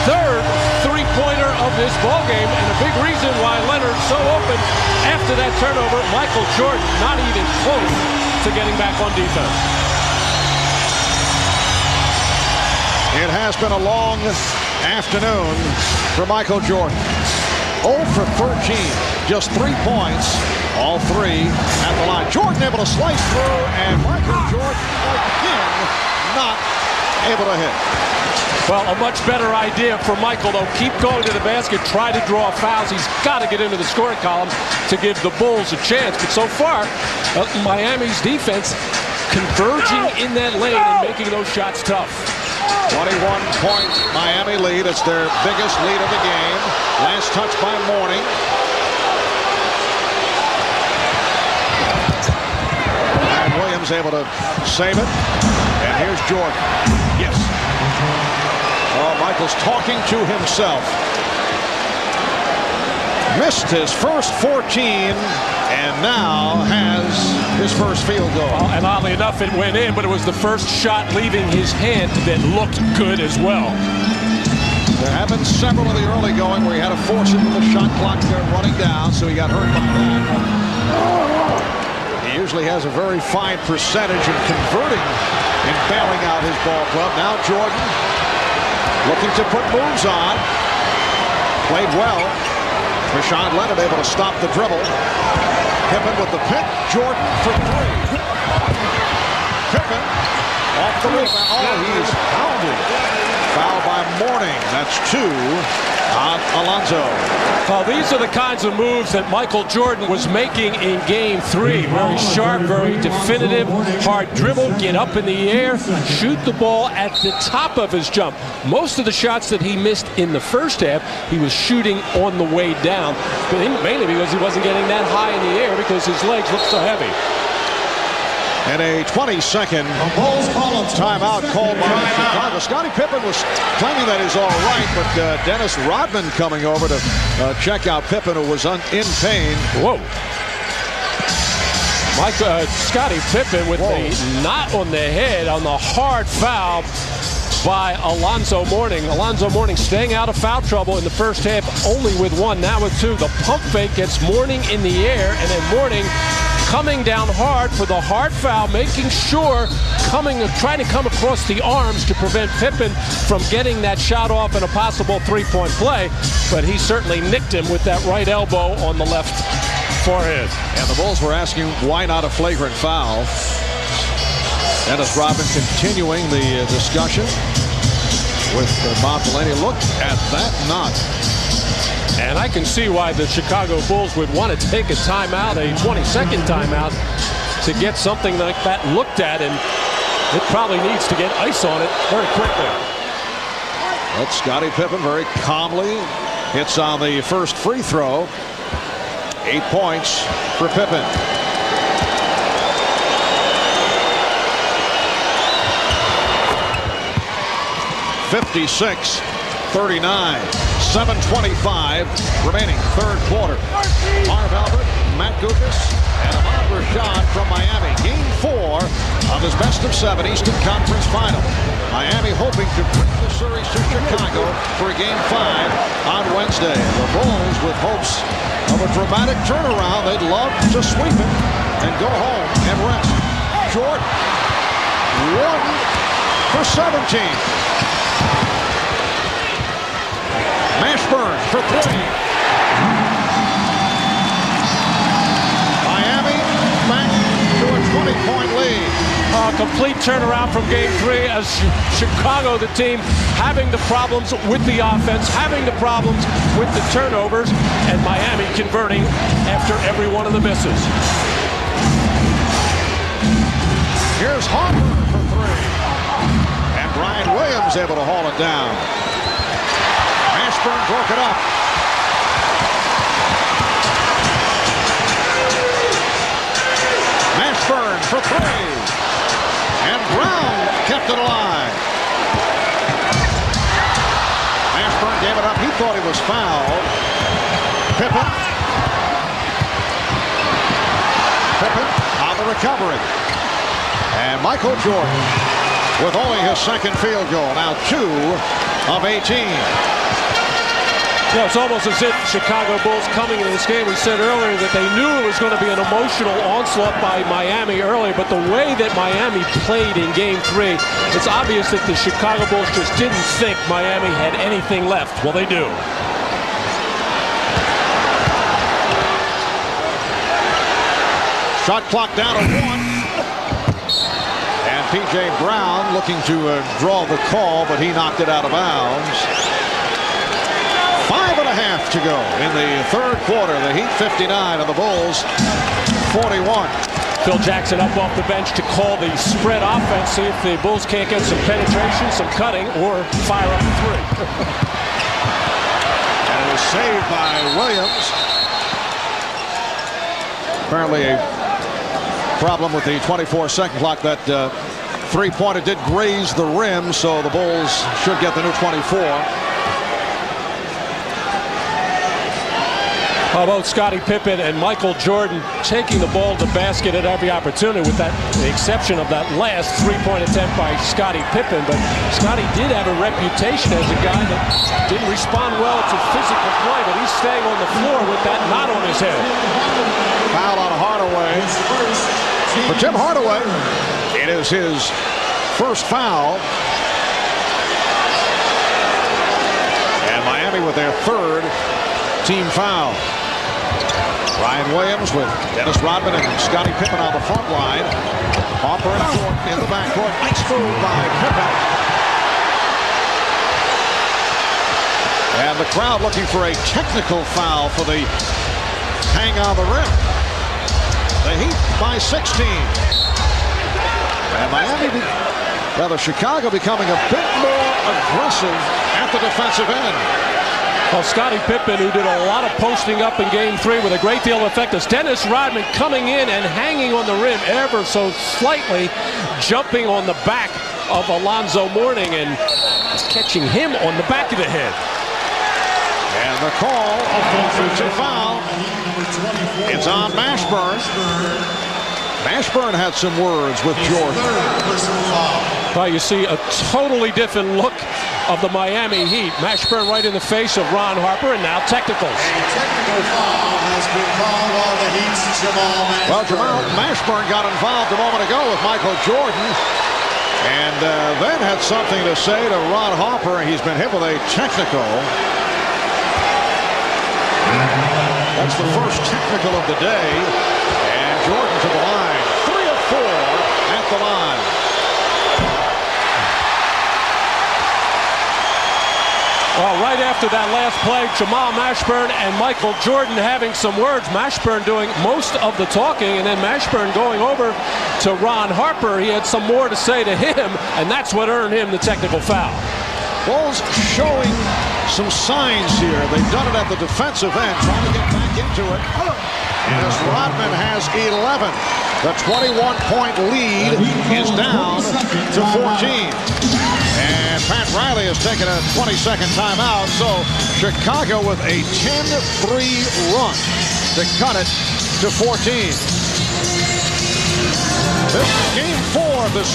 3rd three-pointer of this ballgame, and a big reason why Leonard's so open after that turnover. Michael Jordan not even close to getting back on defense. It has been a long afternoon for Michael Jordan. 0 for 13, just 3 points, all 3 at the line. Jordan able to slice through, and Michael Jordan again not able to hit. Well, a much better idea for Michael, though. Keep going to the basket, try to draw fouls. He's got to get into the scoring columns to give the Bulls a chance. But so far, Miami's defense converging in that lane and making those shots tough. 21-point Miami lead. It's their biggest lead of the game. Last touch by Mourning. And Williams able to save it. And here's Jordan. Yes. Oh, Michael's talking to himself. Missed his first 14 and now has his first field goal. Well, and oddly enough, it went in, but it was the first shot leaving his hand that looked good as well. There have been several in the early going where he had to force it with the shot clock running down, so he got hurt by that. He usually has a very fine percentage in converting and bailing out his ball club. Now Jordan looking to put moves on. Played well. Bashan Leonard able to stop the dribble. Pippen with the pick. Jordan for 3. Pippen off the rebound. Oh, he's pounded. Foul by Mourning. That's 2 on Alonzo. Well, these are the kinds of moves that Michael Jordan was making in Game 3. Very sharp, very definitive, hard dribble, get up in the air, shoot the ball at the top of his jump. Most of the shots that he missed in the first half, he was shooting on the way down, mainly because he wasn't getting that high in the air because his legs looked so heavy. And a 20-second timeout called by Chicago. Scottie Pippen was claiming that he's all right, but Dennis Rodman coming over to check out Pippen, who was in pain. Whoa. Scottie Pippen with the knot on the head on the hard foul by Alonzo Mourning. Alonzo Mourning staying out of foul trouble in the first half, only with one, now with two. The pump fake gets Mourning in the air, and then Mourning coming down hard for the hard foul, making sure, trying to come across the arms to prevent Pippen from getting that shot off in a possible three-point play. But he certainly nicked him with that right elbow on the left forehead. And the Bulls were asking why not a flagrant foul. Dennis Rodman continuing the discussion with Bob Delaney. Look at that knot. And I can see why the Chicago Bulls would want to take a timeout, a 20-second timeout, to get something like that looked at, and it probably needs to get ice on it very quickly. But Scottie Pippen very calmly hits on the first free throw. 8 points for Pippen. (56-39), 7:25 remaining, third quarter. Marv Albert, Matt Gukas, and Ahmad Rashad from Miami. Game 4 of his best-of-7 Eastern Conference Final. Miami hoping to bring the series to Chicago for Game 5 on Wednesday. The Bulls with hopes of a dramatic turnaround. They'd love to sweep it and go home and rest. Short, 1 for 17. Mashburn for 3. Miami back to a 20-point lead. A complete turnaround from Game 3 as Chicago, the team, having the problems with the offense, having the problems with the turnovers, and Miami converting after every one of the misses. Here's Harper for 3. And Brian Williams able to haul it down. Mashburn broke it up. Mashburn for 3. And Brown kept it alive. Mashburn gave it up. He thought he was fouled. Pippen on the recovery. And Michael Jordan with only his second field goal. Now 2 of 18. You know, it's almost as if Chicago Bulls coming into this game, we said earlier that they knew it was going to be an emotional onslaught by Miami earlier, but the way that Miami played in Game 3, it's obvious that the Chicago Bulls just didn't think Miami had anything left. Well, they do. Shot clock down to 1. And P.J. Brown looking to draw the call, but he knocked it out of bounds. 5.5 to go in the third quarter. The Heat 59 and the Bulls 41. Phil Jackson up off the bench to call the spread offense, see if the Bulls can't get some penetration, some cutting, or fire up a 3. And it was saved by Williams. Apparently a problem with the 24-second clock. That three-pointer did graze the rim, so the Bulls should get the new 24. How about Scottie Pippen and Michael Jordan taking the ball to the basket at every opportunity, with the exception of that last three-point attempt by Scottie Pippen. But Scottie did have a reputation as a guy that didn't respond well to physical play, but he's staying on the floor with that knot on his head. Foul on Hardaway. For Tim Hardaway, it is his first foul. And Miami with their third team foul. Ryan Williams with Dennis Rodman and Scottie Pippen on the front line. Harper and Jordan in the backcourt. Nice move by Pippen. And the crowd looking for a technical foul for the hang on the rim. The Heat by 16. And Miami, rather Chicago, becoming a bit more aggressive at the defensive end. Well, Scottie Pippen, who did a lot of posting up in Game 3 with a great deal of effect, as Dennis Rodman coming in and hanging on the rim ever so slightly, jumping on the back of Alonzo Mourning and catching him on the back of the head. And the call, offensive foul. It's on Mashburn. Mashburn had some words with Jordan. Well, you see a totally different look of the Miami Heat. Mashburn right in the face of Ron Harper, and now technicals. A technical foul has been called on the Heat's Jamal Mashburn. Well, Jamal Mashburn got involved a moment ago with Michael Jordan, and then had something to say to Ron Harper. He's been hit with a technical. That's the first technical of the day, and Jordan to the line. 3 of 4 at the line. Well, right after that last play, Jamal Mashburn and Michael Jordan having some words. Mashburn doing most of the talking, and then Mashburn going over to Ron Harper. He had some more to say to him, and that's what earned him the technical foul. Bulls showing some signs here. They've done it at the defensive end, trying to get back into it. As Rodman has 11. The 21-point lead is down to 14. And Pat Riley has taken a 20-second timeout. So Chicago with a 10-3 run to cut it to 14. This is game 4 of this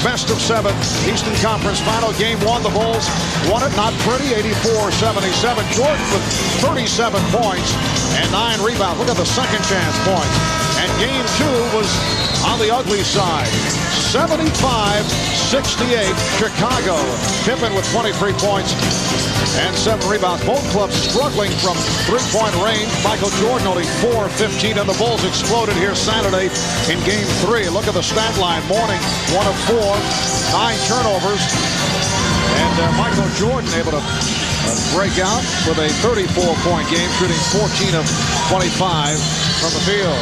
best-of-7 Eastern Conference final. Game 1, the Bulls won it, not pretty, 84-77. Jordan with 37 points and 9 rebounds. Look at the second chance points. And game 2 was on the ugly side, 75-68. Chicago. Pippen with 23 points and 7 rebounds. Both clubs struggling from three-point range. Michael Jordan only 4 of 15, and the Bulls exploded here Saturday in game 3. Look at the stat line. Morning, 1 of 4, 9 turnovers. And Michael Jordan able to break out with a 34-point game, shooting 14 of 25 from the field.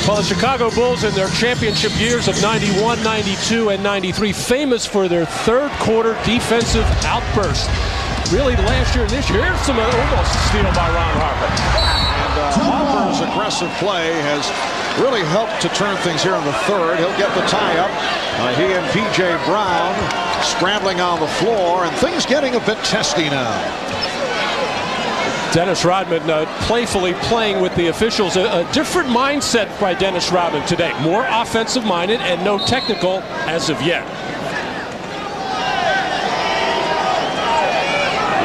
Well, the Chicago Bulls in their championship years of 91, 92, and 93, famous for their third-quarter defensive outburst. Really, last year and this year, here's some almost steal by Ron Harper. And Harper's aggressive play has really helped to turn things here in the third. He'll get the tie-up. He and P.J. Brown scrambling on the floor, and things getting a bit testy now. Dennis Rodman playfully playing with the officials. A different mindset by Dennis Rodman today. More offensive-minded and no technical as of yet.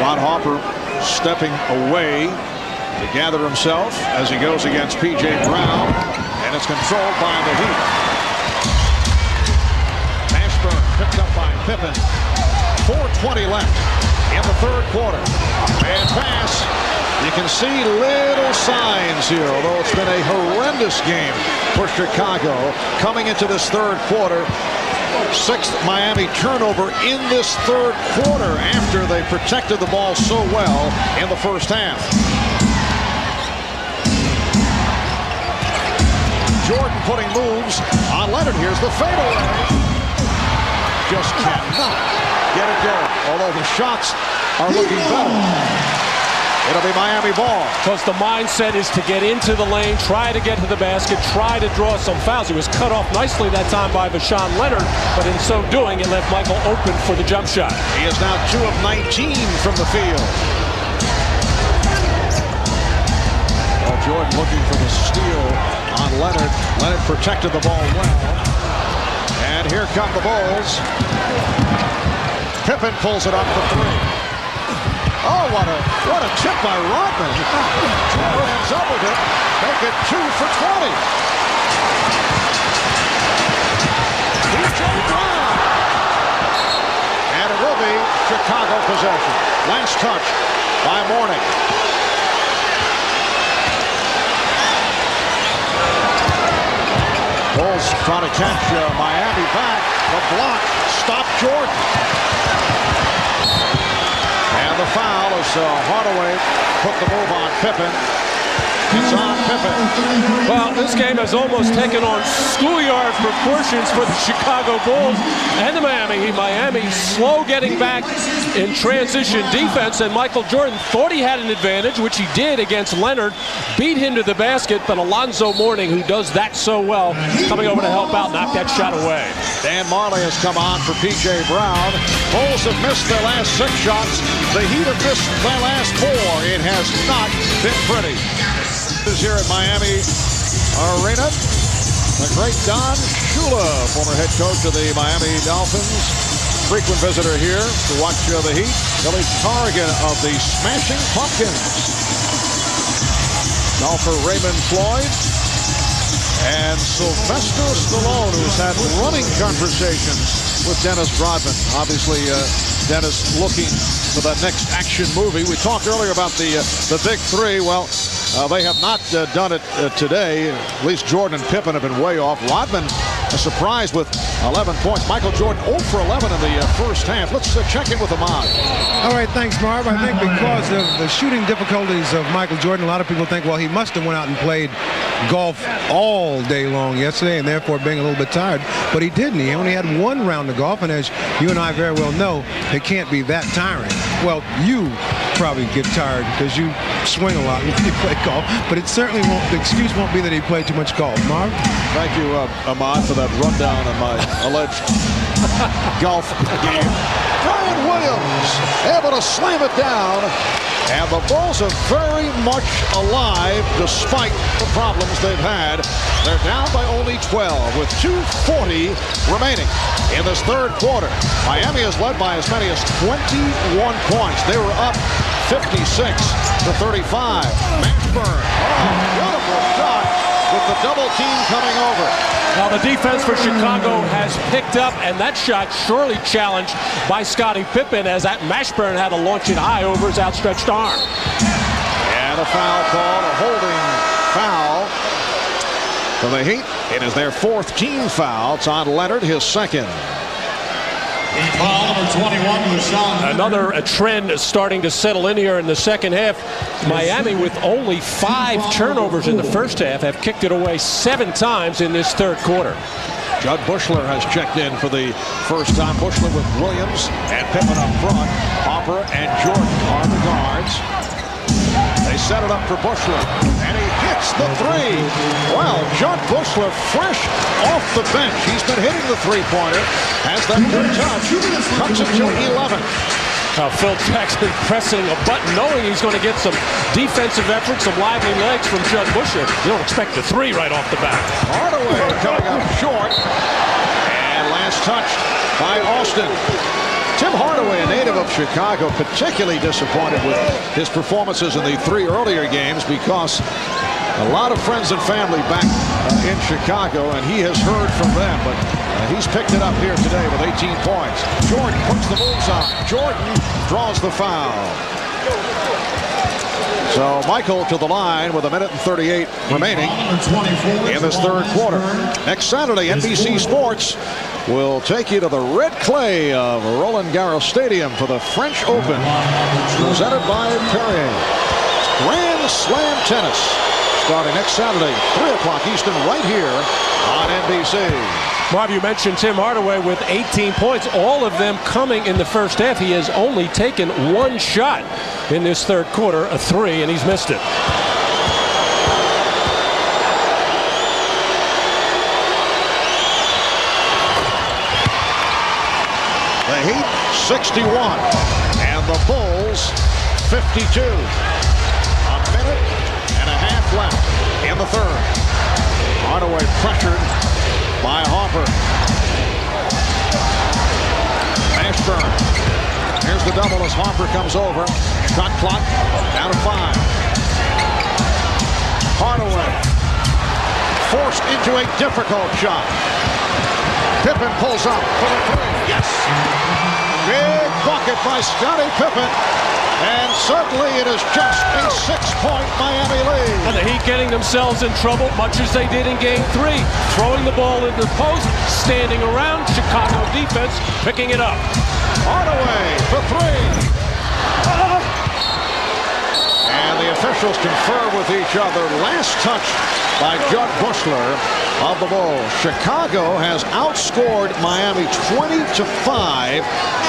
Ron Harper stepping away to gather himself as he goes against P.J. Brown, and it's controlled by the Heat. Mashburn picked up by Pippen. 4:20 left in the third quarter. And pass. You can see little signs here, although it's been a horrendous game for Chicago coming into this third quarter. 6th Miami turnover in this third quarter after they protected the ball so well in the first half. Jordan putting moves on Leonard. Here's the fadeaway. Just cannot get it going, although the shots are looking better. It'll be Miami ball. Because the mindset is to get into the lane, try to get to the basket, try to draw some fouls. He was cut off nicely that time by Vashawn Leonard, but in so doing, it left Michael open for the jump shot. He is now 2 of 19 from the field. Well, Jordan looking for the steal on Leonard. Leonard protected the ball well. And here come the Bulls. Pippen pulls it up for 3. Oh, what a tip by Rodman. Jordan ends up with it. Make it 2 for 20. P.J. Brown. And it will be Chicago possession. Last touch by Mourning. Bulls trying to catch Miami back. The block stopped Jordan. And the foul as Hardaway put the move on Pippen. It's on Pippen. Well, this game has almost taken on schoolyard proportions for the Chicago Bulls and the Miami Heat. Miami slow getting back in transition defense, and Michael Jordan thought he had an advantage, which he did against Leonard, beat him to the basket, but Alonzo Mourning, who does that so well, coming over to help out, knocked that shot away. Dan Marley has come on for P.J. Brown. Bulls have missed their last 6 shots. The Heat have missed their last 4. It has not been pretty. Here at Miami Arena. The great Don Shula, former head coach of the Miami Dolphins. Frequent visitor here to watch the Heat. Billy Corrigan of the Smashing Pumpkins. Golfer Raymond Floyd. And Sylvester Stallone, who's had running conversations with Dennis Rodman. Obviously, Dennis looking for that next action movie. We talked earlier about the big three. Well, they have not done it today. At least Jordan and Pippen have been way off. Rodman, a surprise with 11 points. Michael Jordan 0 for 11 in the first half. Let's check in with Ahmad. All right, thanks, Marv. I think because of the shooting difficulties of Michael Jordan, a lot of people think, well, he must have went out and played golf all day long yesterday and therefore being a little bit tired. But he didn't. He only had one round of golf, and as you and I very well know, it can't be that tiring. Well, you probably get tired because you swing a lot when you play golf, but it certainly won't, the excuse won't be that he played too much golf. Marv? Thank you, Ahmad, for that rundown on my alleged golf game. Brian Williams able to slam it down, and the Bulls are very much alive despite the problems they've had. They're down by only 12 with 2:40 remaining in this third quarter. Miami is led by as many as 21 points. They were up 56-35. Mashburn, wonderful shot with the double team coming over. Now the defense for Chicago has picked up, and that shot surely challenged by Scottie Pippen as that Mashburn had to launch it high over his outstretched arm. And a foul called, a holding foul for the Heat. It is their fourth team foul. It's on Leonard, his second. Foul number 21, LaShawn. Another trend is starting to settle in here in the second half. Miami, with only 5 turnovers in the first half, have kicked it away 7 times in this third quarter. Judd Bushler has checked in for the first time. Bushler with Williams and Pippen up front. Hopper and Jordan are the guards. They set it up for Bushler, and he hits the three. Well, Judd Bushler fresh off the bench. He's been hitting the three-pointer. Has that good touch. Cuts it to 11. Phil Jackson pressing a button, knowing he's going to get some defensive effort, some lively legs from Judd Bushler. You don't expect the three right off the bat. Hardaway coming up short. And last touch by Austin. Tim Hardaway, a native of Chicago, particularly disappointed with his performances in the 3 earlier games because a lot of friends and family back in Chicago, and he has heard from them. But he's picked it up here today with 18 points. Jordan puts the moves on. Jordan draws the foul. So Michael to the line with 1:38 remaining in this third quarter. Next Saturday, NBC Sports will take you to the red clay of Roland Garros Stadium for the French Open, presented by Perrier. Grand Slam tennis starting next Saturday, 3 o'clock Eastern, right here on NBC. Marv, you mentioned Tim Hardaway with 18 points, all of them coming in the first half. He has only taken 1 shot in this third quarter, a 3, and he's missed it. The Heat 61 and the Bulls 52. A minute and a half left in the third. Hardaway pressured by Hopper. Mashburn. Here's the double as Hopper comes over. Shot clock down to 5. Hardaway forced into a difficult shot. Pippen pulls up for the 3. Yes! Big bucket by Scottie Pippen. And suddenly it is just a 6-point Miami lead. And the Heat getting themselves in trouble, much as they did in Game 3. Throwing the ball into the post, standing around, Chicago defense picking it up. Hardaway for 3. And the officials confer with each other. Last touch by Judd Bushler of the Bulls. Chicago has outscored Miami 20-5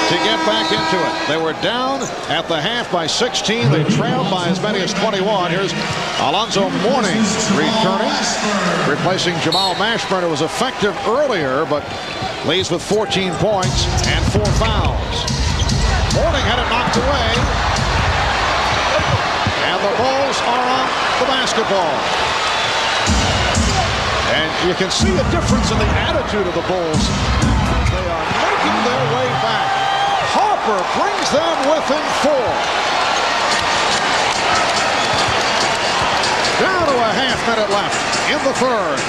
to get back into it. They were down at the half by 16. They trailed by as many as 21. Here's Alonzo Mourning returning, replacing Jamal Mashburn, who was effective earlier, but leaves with 14 points and 4 fouls. Mourning had it knocked away. And the Bulls are on the basketball. And you can see a difference in the attitude of the Bulls. They are making their way back. Harper brings them within 4. Down to a half minute left in the third.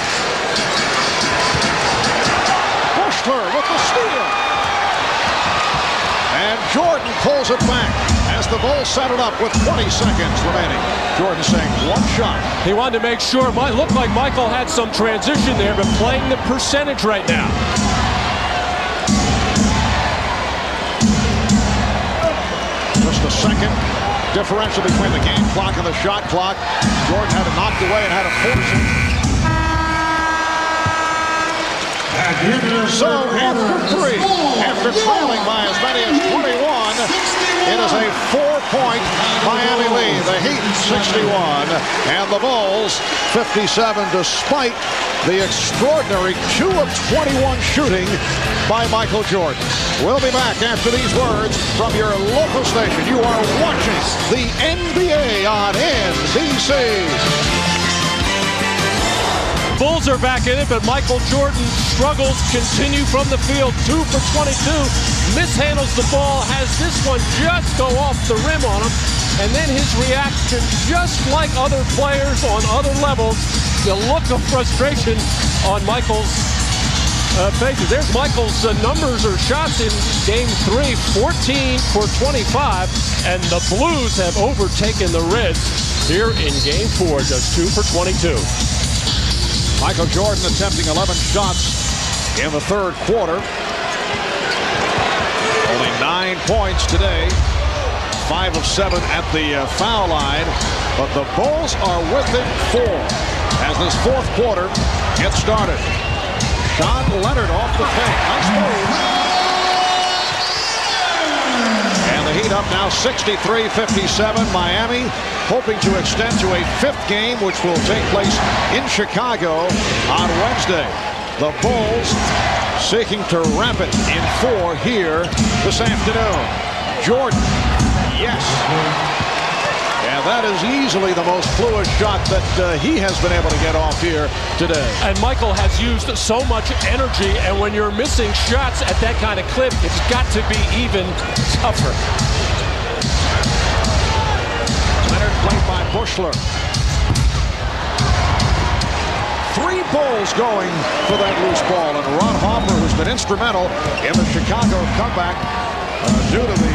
Bushler with the steal. And Jordan pulls it back as the Bulls set it up with 20 seconds remaining. Jordan saying one shot. He wanted to make sure. It looked like Michael had some transition there, but playing the percentage right now. Just a second differential between the game clock and the shot clock. Jordan had it knocked away and had to force it. So after 3, after trailing by as many as 21, it is a 4-point Miami lead. The Heat 61 and the Bulls 57, despite the extraordinary 2 of 21 shooting by Michael Jordan. We'll be back after these words from your local station. You are watching the NBA on NBC. Bulls are back in it, but Michael Jordan's struggles continue from the field. 2 for 22. Mishandles the ball, has this one just go off the rim on him. And then his reaction, just like other players on other levels, the look of frustration on Michael's faces. There's Michael's numbers or shots in game 3, 14 for 25. And the Blues have overtaken the Reds here in game 4, just 2 for 22. Michael Jordan attempting 11 shots in the third quarter. Only 9 points today. 5 of 7 at the foul line. But the Bulls are within 4 as this fourth quarter gets started. Sean Leonard off the fake. Nice move. And the Heat up now 63-57. Miami hoping to extend to a 5th game, which will take place in Chicago on Wednesday. The Bulls seeking to wrap it in 4 here this afternoon. Jordan, yes. And that is easily the most fluid shot that he has been able to get off here today. And Michael has used so much energy, and when you're missing shots at that kind of clip, it's got to be even tougher. Leonard played by Bushler. 3 Bulls going for that loose ball, and Ron Harper, who's been instrumental in the Chicago comeback due to the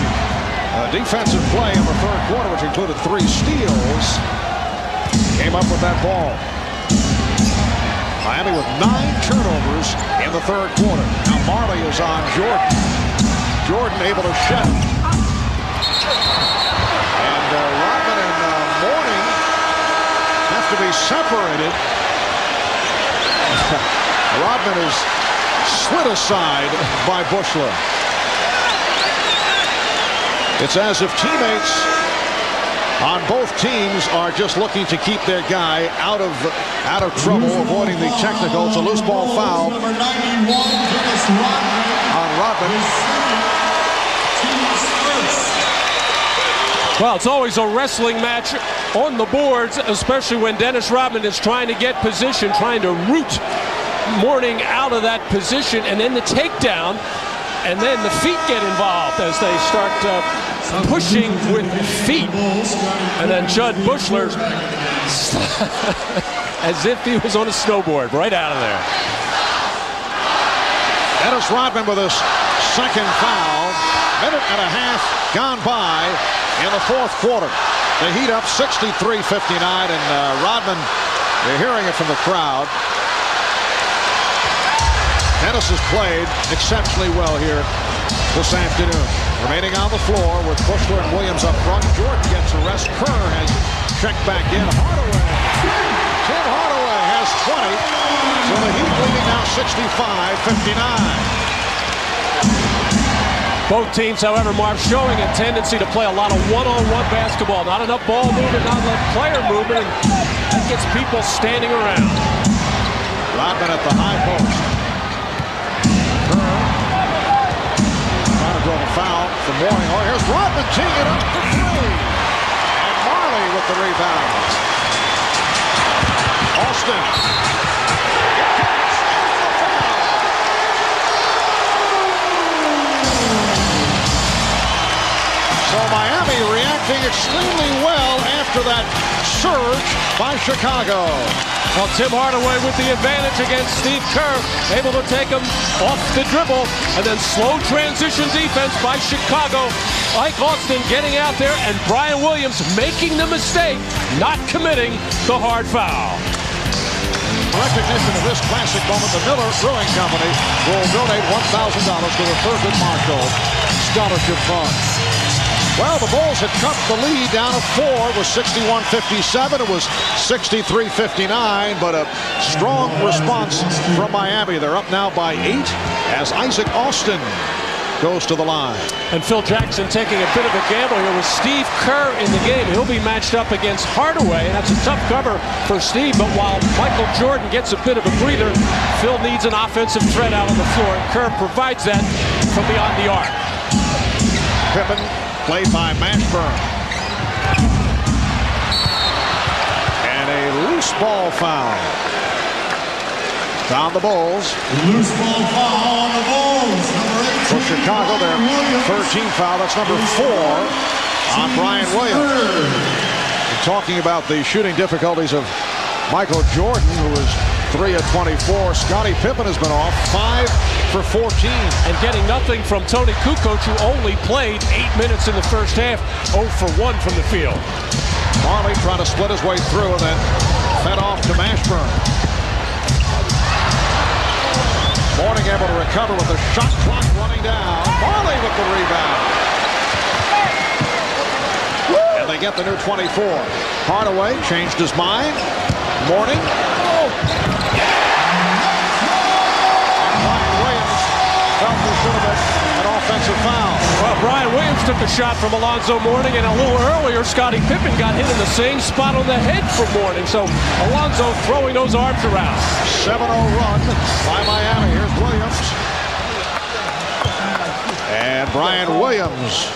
defensive play in the third quarter, which included 3 steals, came up with that ball. Miami with 9 turnovers in the third quarter. Now Marley is on Jordan. Jordan able to shed. And Rodman and Mourning have to be separated. Rodman is slid aside by Bushler. It's as if teammates on both teams are just looking to keep their guy out of trouble, avoiding the technical. It's a loose ball foul on Rodman. Well, it's always a wrestling match on the boards, especially when Dennis Rodman is trying to get position, trying to root Mourning out of that position, and then the takedown, and then the feet get involved as they start pushing with feet. And then Judd Bushler, as if he was on a snowboard, right out of there. Dennis Rodman with his second foul. Minute and a half gone by in the fourth quarter. The Heat up 63-59, and Rodman, you're hearing it from the crowd. Dennis has played exceptionally well here this afternoon. Remaining on the floor with Bushler and Williams up front. Jordan gets a rest. Kerr has checked back in. Hardaway. Tim Hardaway has 20. So the Heat leading now 65-59. Both teams, however, Marv, showing a tendency to play a lot of one-on-one basketball. Not enough ball movement, not enough player movement, and that gets people standing around. Rodman at the high post. Kerr trying to draw the foul for Mourning. Oh, here's Rodman teeing it up for 3. And Marley with the rebound. Austin. So Miami reacting extremely well after that surge by Chicago. Well, Tim Hardaway with the advantage against Steve Kerr, able to take him off the dribble, and then slow transition defense by Chicago. Ike Austin getting out there, and Brian Williams making the mistake, not committing the hard foul. In recognition of this classic moment, the Miller Brewing Company will donate $1,000 to the Thurgood Marshall Scholarship Fund. Well, the Bulls had cut the lead down to 4. It was 61-57. It was 63-59, but a strong response from Miami. They're up now by 8 as Isaac Austin goes to the line. And Phil Jackson taking a bit of a gamble here with Steve Kerr in the game. He'll be matched up against Hardaway, and that's a tough cover for Steve. But while Michael Jordan gets a bit of a breather, Phil needs an offensive threat out on the floor, and Kerr provides that from beyond the arc. Pippen played by Mashburn. And a loose ball foul. Found the Bulls. Loose ball foul on the Bulls. For Chicago, their 13th foul. That's number 4 on Brian Williams. And talking about the shooting difficulties of Michael Jordan, who was 3 of 24. Scottie Pippen has been off 5 for 14. And getting nothing from Tony Kukoc, who only played 8 minutes in the first half, 0 for 1 from the field. Marley trying to split his way through and then fed off to Mashburn. Mourning able to recover with the shot clock running down. Marley with the rebound. And they get the new 24. Hardaway changed his mind. Mourning. Brian Williams felt there should have been an offensive foul. Well, Brian Williams took a shot from Alonzo Mourning, and a little earlier, Scottie Pippen got hit in the same spot on the head from Mourning. So Alonzo throwing those arms around. 7-0 run by Miami. Here's Williams. And Brian Williams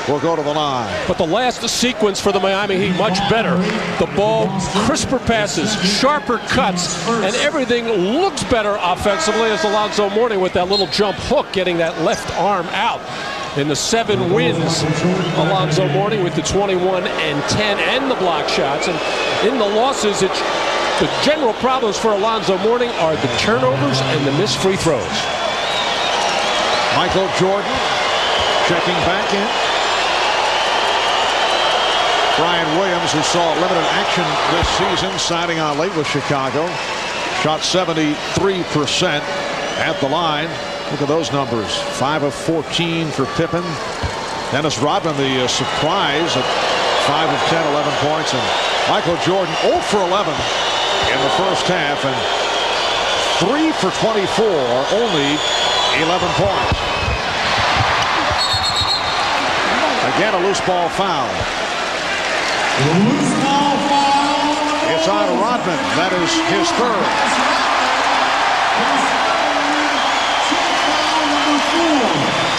will go to the line. But the last sequence for the Miami Heat, much better. The ball, crisper passes, sharper cuts, and everything looks better offensively as Alonzo Mourning with that little jump hook getting that left arm out. In the 7 wins, Alonzo Mourning with the 21 and 10 and the block shots. And in the losses, the general problems for Alonzo Mourning are the turnovers and the missed free throws. Michael Jordan checking back in. Brian Williams, who saw limited action this season, signing on late with Chicago, shot 73% at the line. Look at those numbers. 5 of 14 for Pippen. Dennis Rodman, the surprise at 5 of 10, 11 points. And Michael Jordan 0 for 11 in the first half. And 3 for 24, only 11 points. Again, a loose ball foul. Loose ball foul. It's on Rodman. That is his third.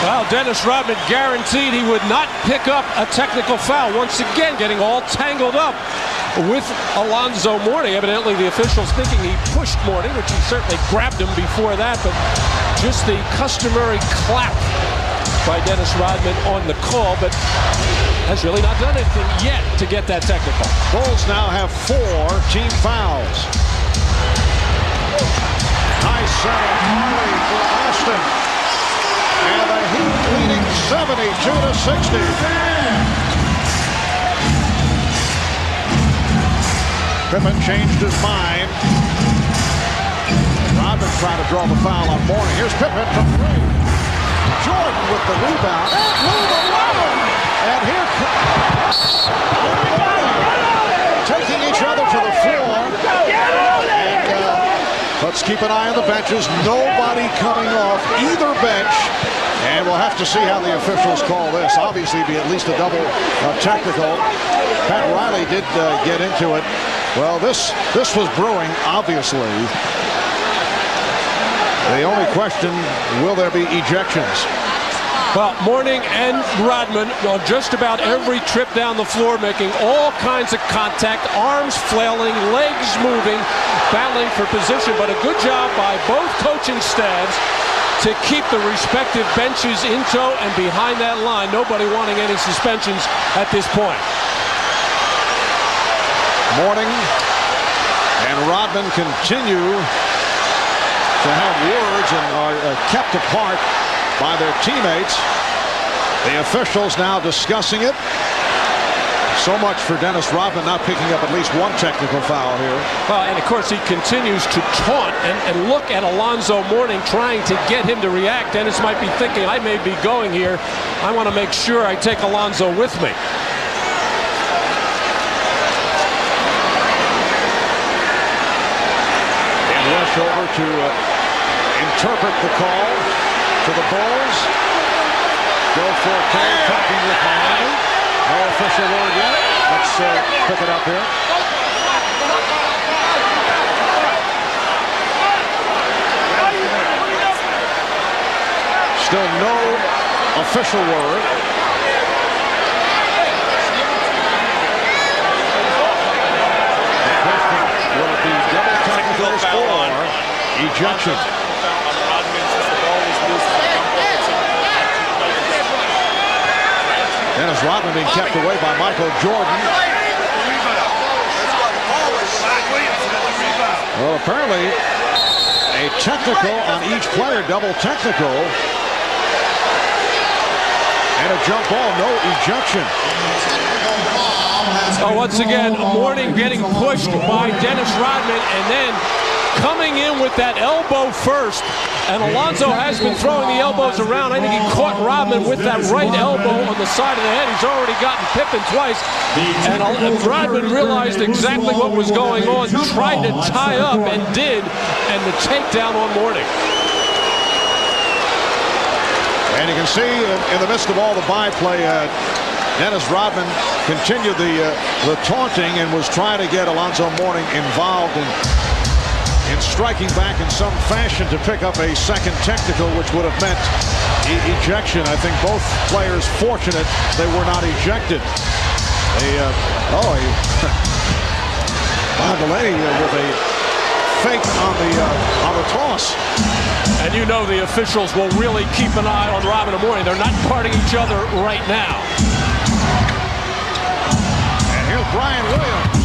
Well, Dennis Rodman guaranteed he would not pick up a technical foul. Once again, getting all tangled up with Alonzo Mourning. Evidently, the officials thinking he pushed Mourning, which he certainly grabbed him before that, but just the customary clap by Dennis Rodman on the call, but has really not done anything yet to get that technical. Bulls now have 4 team fouls. Nice center Marley for Austin. And the Heat leading 72-60. Pippen changed his mind. Rodman trying to draw the foul on Mourning. Here's Pippen from 3. Jordan with the rebound. And move alone. And here comes taking each other to the floor. And let's keep an eye on the benches. Nobody coming off either bench. And we'll have to see how the officials call this. Obviously, be at least a double technical. Pat Riley did get into it. Well, this was brewing, obviously. The only question, will there be ejections? Well, Mourning and Rodman on just about every trip down the floor, making all kinds of contact, arms flailing, legs moving, battling for position. But a good job by both coaching staffs to keep the respective benches in tow and behind that line. Nobody wanting any suspensions at this point. Mourning and Rodman continue to have words and are kept apart by their teammates. The officials now discussing it. So much for Dennis Rodman not picking up at least one technical foul here. Well, and of course he continues to taunt and look at Alonzo Mourning, trying to get him to react. Dennis might be thinking, I may be going here. I want to make sure I take Alonzo with me. And rush over to interpret the call to the Bulls. Go for talking with Miami. No official word yet. Let's pick it up here. Still no official word. The question, will it be double technicals or ejection? Dennis Rodman being kept away by Michael Jordan. Well, apparently a technical on each player, double technical. And a jump ball, no ejection. Oh, once again, Mourning getting pushed by Dennis Rodman and then coming in with that elbow first. And Alonzo has been throwing the elbows around. I think he caught Rodman with that right elbow on the side of the head. He's already gotten Pippen twice. And Rodman realized exactly what was going on, tried to tie up and did, and the takedown on Mourning. And you can see in the midst of all the byplay, Dennis Rodman continued the taunting and was trying to get Alonzo Mourning involved in striking back in some fashion to pick up a second technical, which would have meant ejection. I think both players fortunate they were not ejected. Delaney with a fake on the toss. And you know the officials will really keep an eye on Rodman and Mourning. They're not guarding each other right now. And here's Brian Williams.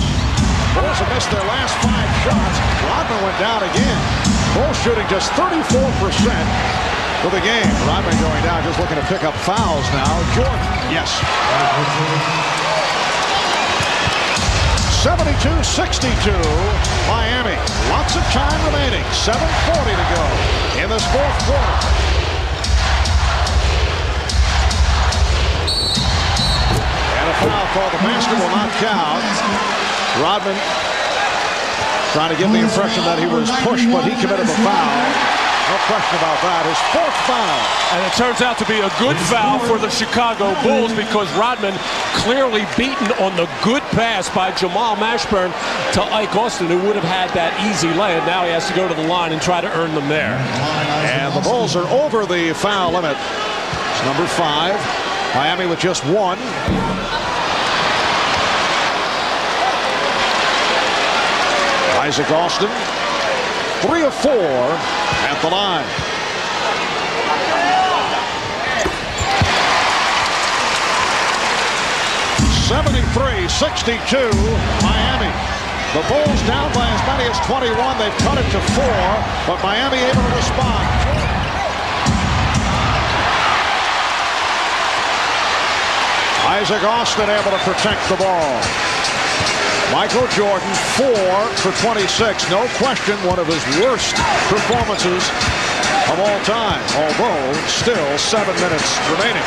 Bulls have missed their last 5 shots. Rodman went down again. Bulls shooting just 34% for the game. Rodman going down, just looking to pick up fouls now. Jordan, yes. 72-62, Miami. Lots of time remaining. 7:40 to go in this fourth quarter. And a foul called. The basket will not count. Rodman trying to give the impression that he was pushed, but he committed the foul. No question about that. His 4th foul. And it turns out to be a good foul for the Chicago Bulls because Rodman clearly beaten on the good pass by Jamal Mashburn to Ike Austin, who would have had that easy layup. Now he has to go to the line and try to earn them there. And the Bulls are over the foul limit. It's number 5. Miami with just 1. Isaac Austin, 3 of 4 at the line. (73-62) Miami. The Bulls down by as many as 21. They've cut it to 4, but Miami able to respond. Isaac Austin able to protect the ball. Michael Jordan, 4 for 26. No question, one of his worst performances of all time, although still 7 minutes remaining.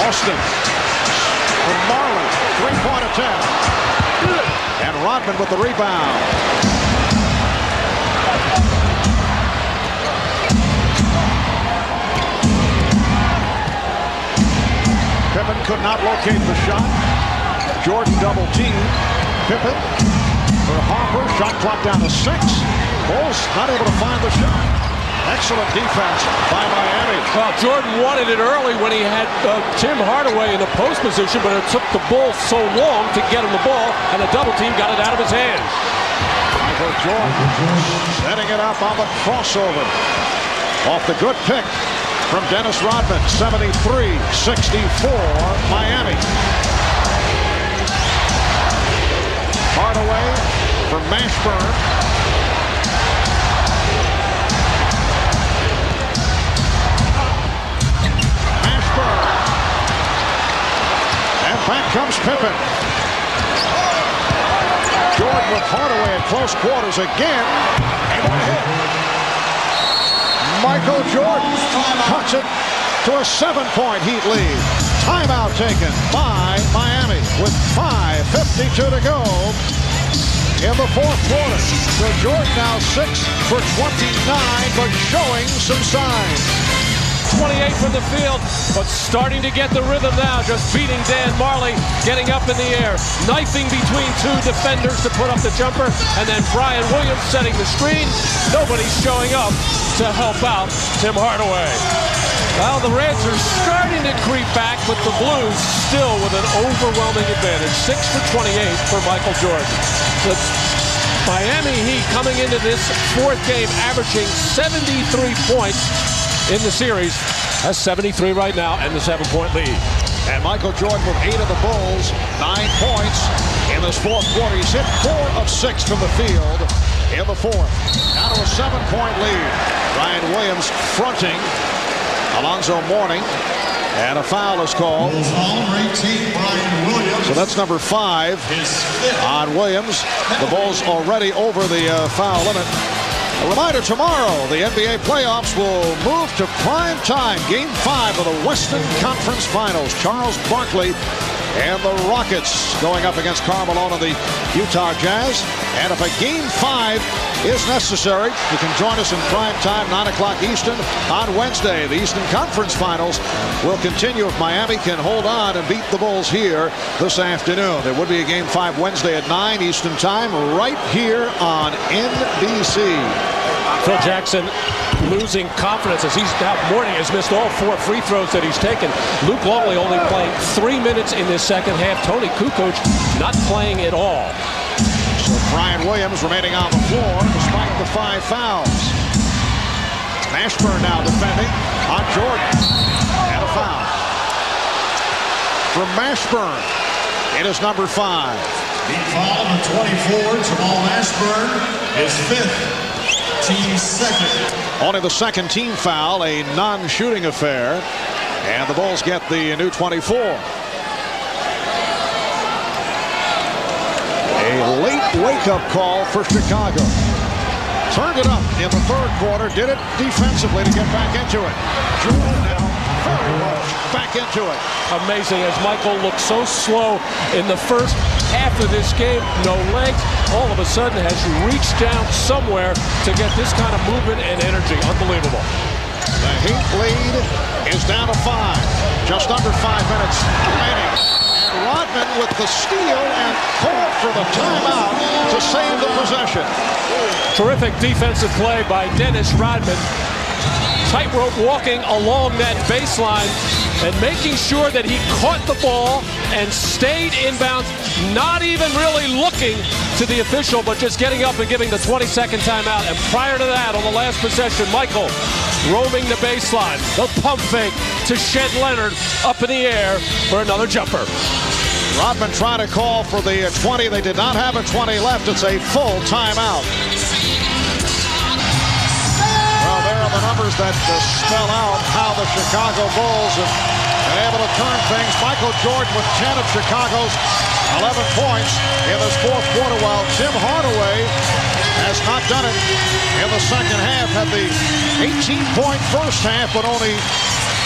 Austin from Marley, 3-point attempt. And Rodman with the rebound. Pippen could not locate the shot. Jordan double team. Pippen for Harper. Shot clock down to 6. Bulls not able to find the shot. Excellent defense by Miami. Well, Jordan wanted it early when he had Tim Hardaway in the post position, but it took the Bulls so long to get him the ball, and the double team got it out of his hands. Michael Jordan setting it up on the crossover. Off the good pick from Dennis Rodman. 73-64 Miami. Hardaway from Mashburn. And back comes Pippen. Jordan with Hardaway at close quarters again. And one hit. Michael Jordan cuts it to a 7-point Heat lead. Timeout taken by Miami with 5:52 to go in the fourth quarter. So Jordan now 6 for 29, but showing some signs. 28 from the field, but starting to get the rhythm now, just beating Dan Marley, getting up in the air, knifing between two defenders to put up the jumper, and then Brian Williams setting the screen. Nobody's showing up to help out Tim Hardaway. Well, the Reds are starting to creep back, but the Blues still with an overwhelming advantage. 6 for 28 for Michael Jordan. The Miami Heat coming into this fourth game averaging 73 points in the series, has 73 right now and the 7-point lead. And Michael Jordan with 8 of the Bulls, 9 points in this fourth quarter. He's hit 4 of 6 from the field in the fourth. Now to a 7-point lead. Brian Williams fronting Alonzo Mourning, and a foul is called. So that's number 5 on Williams. The Bulls already over the foul limit. A reminder, tomorrow, the NBA playoffs will move to prime time. Game 5 of the Western Conference Finals. Charles Barkley and the Rockets going up against Karl Malone and the Utah Jazz. And if a Game 5 is necessary, you can join us in prime time, 9 o'clock Eastern, on Wednesday. The Eastern Conference Finals will continue if Miami can hold on and beat the Bulls here this afternoon. There would be a Game 5 Wednesday at 9 Eastern time, right here on NBC. Phil Jackson losing confidence as Mourning has missed all 4 free throws that he's taken. Luke Longley only playing 3 minutes in this second half. Tony Kukoc not playing at all. So Brian Williams remaining on the floor despite the 5 fouls. Mashburn now defending on Jordan. And a foul. From Mashburn, it is number 5. The foul number 24, Jamal Mashburn, is 5th. Team second. Only the second team foul, a non-shooting affair. And the Bulls get the new 24. A late wake-up call for Chicago. Turned it up in the third quarter, did it defensively to get back into it. Jordan now very much back into it. Amazing as Michael looked so slow in the first half of this game, no legs, all of a sudden has reached down somewhere to get this kind of movement and energy. Unbelievable. The Heat lead is down to 5. Just under 5 minutes remaining. And Rodman with the steal and call for the timeout to save the possession. Terrific defensive play by Dennis Rodman. Tightrope walking along that baseline and making sure that he caught the ball and stayed inbounds, not even really looking to the official, but just getting up and giving the 20-second timeout. And prior to that, on the last possession, Michael roaming the baseline, the pump fake to Shed Leonard up in the air for another jumper. Rodman trying to call for the 20. They did not have a 20 left. It's a full timeout. Well, there are the numbers that spell out how the Chicago Bulls have been able to turn things. Michael Jordan with 10 of Chicago's 11 points in this fourth quarter, while Tim Hardaway has not done it in the second half. Had the 18-point first half, but only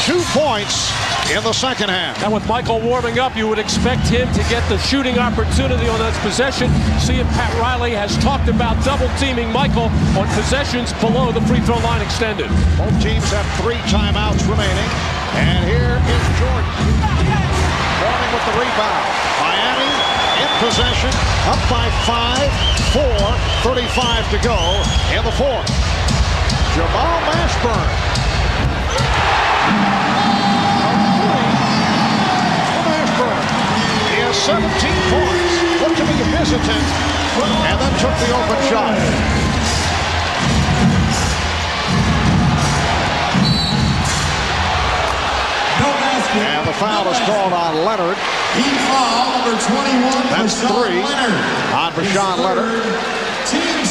2 points in the second half. And with Michael warming up, you would expect him to get the shooting opportunity on this possession. See if Pat Riley has talked about double-teaming Michael on possessions below the free throw line extended. Both teams have 3 timeouts remaining. And here is Jordan. Mourning with the rebound. Miami in possession, up by 5, 4, 35 to go in the fourth. Jamal Mashburn. Mashburn. He has 17 points. Looked to be hesitant, and then took the open shot. And the foul is called on Leonard. Team foul number 21. That's 3 on Vashawn Leonard.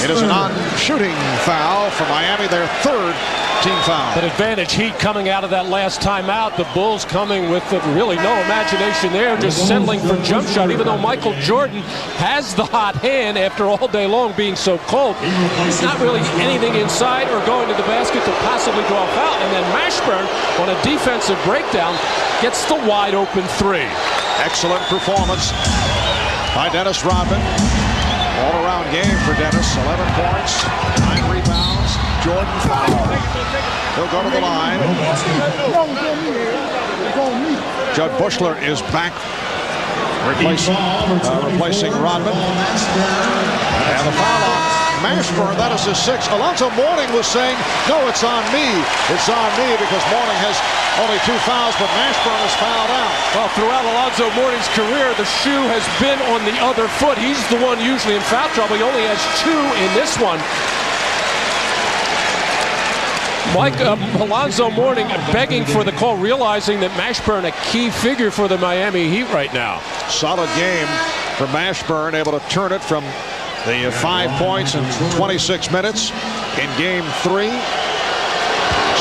It is a non-shooting foul for Miami, their 3rd team foul. But advantage Heat coming out of that last timeout. The Bulls coming with really no imagination there, just settling for jump shot, even though Michael Jordan has the hot hand after all day long being so cold. He's not really anything inside or going to the basket to possibly draw a foul. And then Mashburn, on a defensive breakdown, gets the wide open 3. Excellent performance by Dennis Rodman. All-around game for Dennis. 11 points, 9 rebounds. Jordan foul. He'll go to the line. Judd Bushler is back, replacing Rodman. And the foul on Mashburn, that is his 6th. Alonzo Mourning was saying, no, it's on me. It's on me because Mourning has only 2 fouls, but Mashburn is fouled out. Well, throughout Alonzo Mourning's career, the shoe has been on the other foot. He's the one usually in foul trouble. He only has 2 in this one. Alonzo Mourning begging for the call, realizing that Mashburn a key figure for the Miami Heat right now. Solid game for Mashburn, able to turn it from the 5 points in 26 minutes in game 3.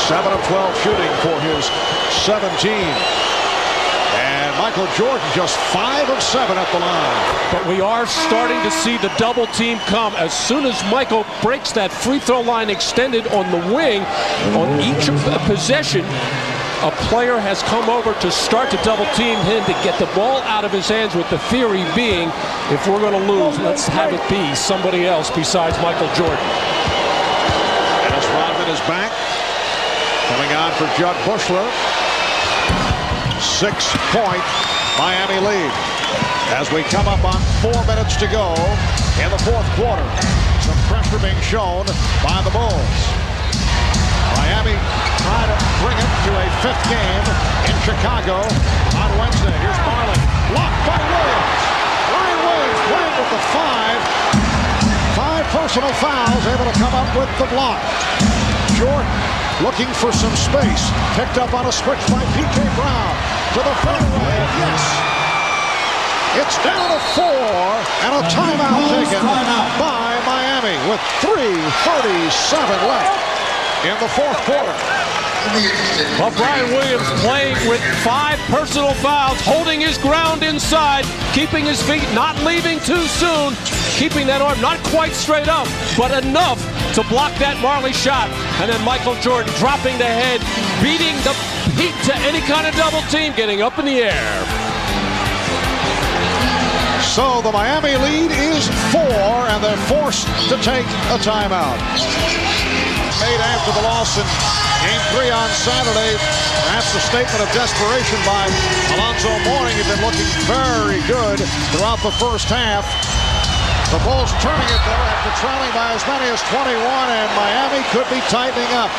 7 of 12 shooting for his 17. And Michael Jordan just 5 of 7 at the line. But we are starting to see the double team come. As soon as Michael breaks that free throw line extended on the wing, on each possession, a player has come over to start to double team him to get the ball out of his hands, with the theory being, if we're going to lose, let's have it be somebody else besides Michael Jordan. Dennis Rodman is back. Coming on for Judd Bushler. 6-point Miami lead. As we come up on 4 minutes to go in the 4th quarter. Some pressure being shown by the Bulls. Miami try to bring it to a 5th game in Chicago on Wednesday. Here's Marley. Blocked by Williams. Ryan Williams playing with the 5 personal fouls, able to come up with the block. Jordan looking for some space. Picked up on a switch by P.J. Brown to the fairway. Yes. It's down to 4 and a timeout taken by Miami with 3:37 left in the 4th quarter. Well, Brian Williams playing with 5 personal fouls, holding his ground inside, keeping his feet, not leaving too soon, keeping that arm not quite straight up, but enough to block that Marley shot. And then Michael Jordan dropping the head, beating the Heat to any kind of double team, getting up in the air. So the Miami lead is 4, and they're forced to take a timeout. Made after the loss in Game 3 on Saturday. That's a statement of desperation by Alonzo Mourning. He'd been looking very good throughout the first half. The Bulls turning it, though, after trailing by as many as 21, and Miami could be tightening up.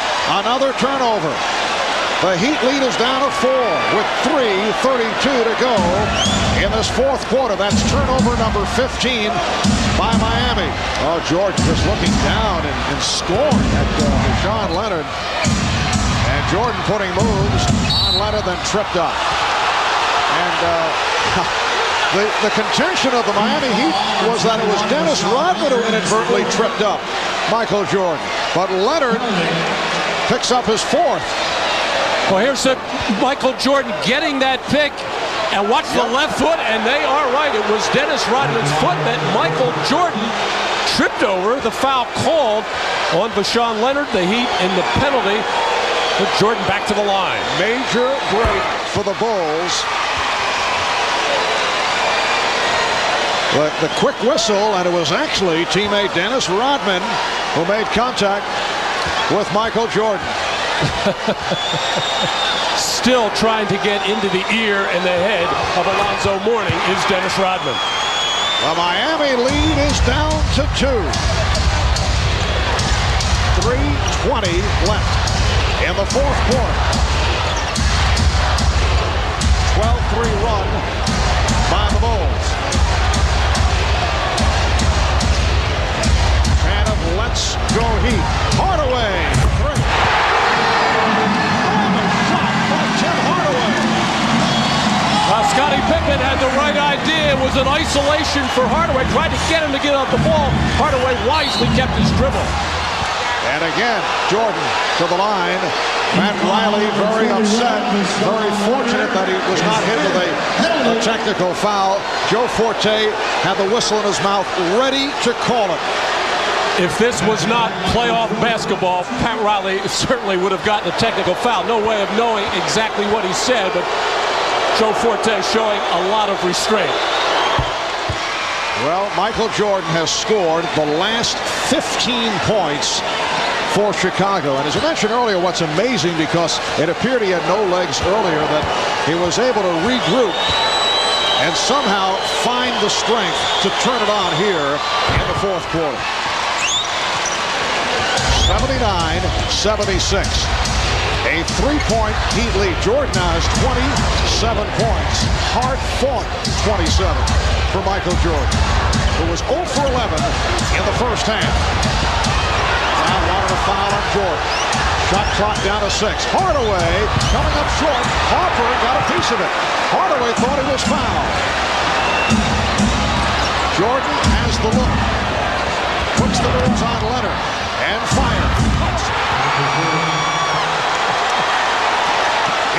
Another turnover. The Heat lead is down to 4 with 3:32 to go in this 4th quarter. That's turnover number 15 by Miami. Oh, Jordan just looking down and scoring at Vashawn Leonard. And Jordan putting moves on Leonard, then tripped up. And the contention of the Miami Heat was that it was Dennis Rodman who inadvertently tripped up Michael Jordan. But Leonard picks up his 4th. Well, here's Michael Jordan getting that pick, and watch the left foot, and they are right. It was Dennis Rodman's foot that Michael Jordan tripped over. The foul called on Vashawn Leonard. The Heat in the penalty. With Jordan back to the line. Major break for the Bulls. The quick whistle, and it was actually teammate Dennis Rodman who made contact with Michael Jordan. Still trying to get into the ear and the head of Alonzo Mourning is Dennis Rodman. The Miami lead is down to 2. 3:20 left in the fourth quarter. 12-3 run by the Bulls. And of let's go Heat. Hardaway, three. Oh, a shot by Tim Hardaway. Scottie Pippen had the right idea. It was an isolation for Hardaway. Tried to get him to get off the ball. Hardaway wisely kept his dribble. And again, Jordan to the line. Pat Riley very upset. Very fortunate that he was not hit with a technical foul. Joe Forte had the whistle in his mouth, ready to call it. If this was not playoff basketball, Pat Riley certainly would have gotten a technical foul. No way of knowing exactly what he said, but Joe Forte showing a lot of restraint. Well, Michael Jordan has scored the last 15 points for Chicago. And as I mentioned earlier, what's amazing, because it appeared he had no legs earlier, that he was able to regroup and somehow find the strength to turn it on here in the fourth quarter. 79-76. A three-point Heat lead. Jordan now has 27 points. Hard-fought 27 for Michael Jordan, who was 0 for 11 in the first half. Now wanted a foul on Jordan. Shot clock down to 6. Hardaway coming up short. Harper got a piece of it. Hardaway thought he was fouled. Jordan has the look. Puts the moves on Leonard. And fire.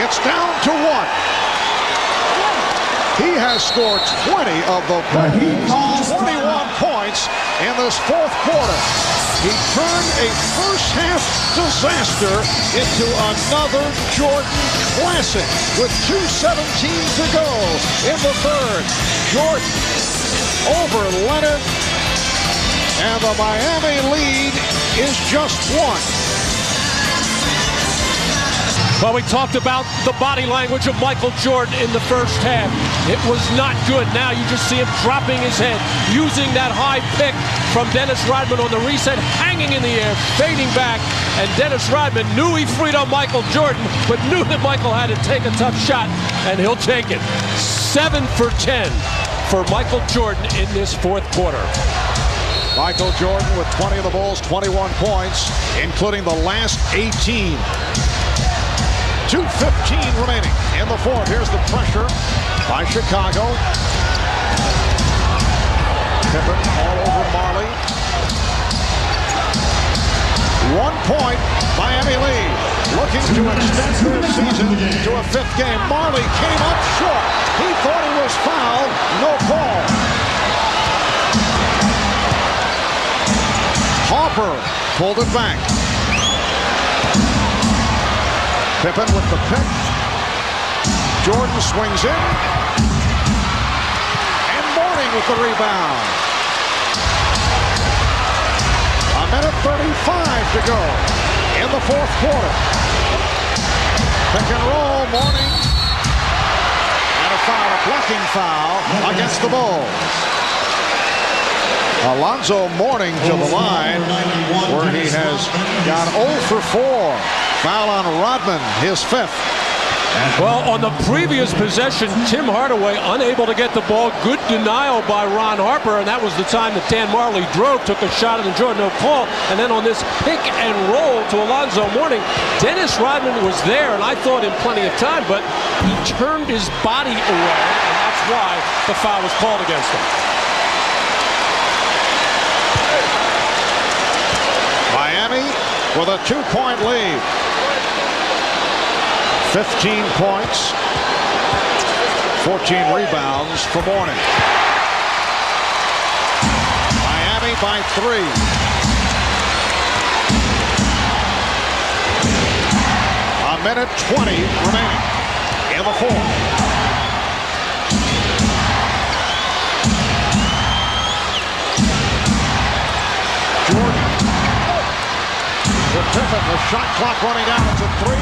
It's down to 1. He has scored 20 of the 21 points in this fourth quarter. He turned a first-half disaster into another Jordan classic with 2:17 to go in the third. Jordan over Leonard, and the Miami lead is just 1. Well, we talked about the body language of Michael Jordan in the first half. It was not good. Now you just see him dropping his head, using that high pick from Dennis Rodman on the reset, hanging in the air, fading back. And Dennis Rodman knew he freed up Michael Jordan, but knew that Michael had to take a tough shot, and he'll take it. 7 for 10 for Michael Jordan in this fourth quarter. Michael Jordan with 20 of the Bulls, 21 points, including the last 18. 2:15 remaining in the fourth. Here's the pressure by Chicago. Pippen all over Marley. 1 point, Miami lead. Looking to extend their season to a 5th game. Marley came up short. He thought he was fouled. No call. Harper pulled it back. Pippen with the pick. Jordan swings in. And Mourning with the rebound. A minute 35 to go in the fourth quarter. Pick and roll, Mourning. And a foul, a blocking foul against the Bulls. Alonzo Mourning to the line, where he has got 0 for 4. Foul on Rodman, his 5th. Well, on the previous possession, Tim Hardaway unable to get the ball. Good denial by Ron Harper, and that was the time that Dan Marley drove, took a shot at the Jordan, no call. And then on this pick and roll to Alonzo Mourning, Dennis Rodman was there, and I thought in plenty of time, but he turned his body away, and that's why the foul was called against him. Miami with a 2-point lead. 15 points, 14 rebounds for Mourning. Miami by 3. A minute 20 remaining in the fourth. Jordan with Pippen, the shot clock running down to 3.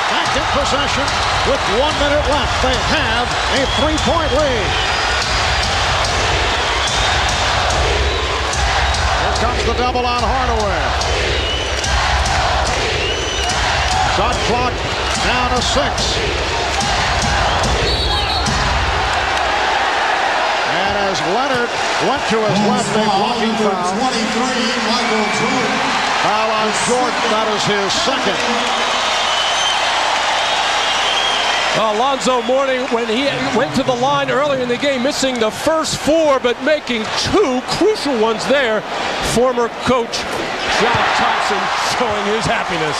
Back in possession with 1 minute left. They have a 3-point lead. Here comes the double on Hardaway. Shot clock down to 6. And as Leonard went to his left, a blocking foul. 23, Michael Jordan. Foul on Jordan, that is his second. Alonzo Mourning, when he went to the line earlier in the game, missing the first 4, but making 2 crucial ones there. Former coach John Thompson showing his happiness.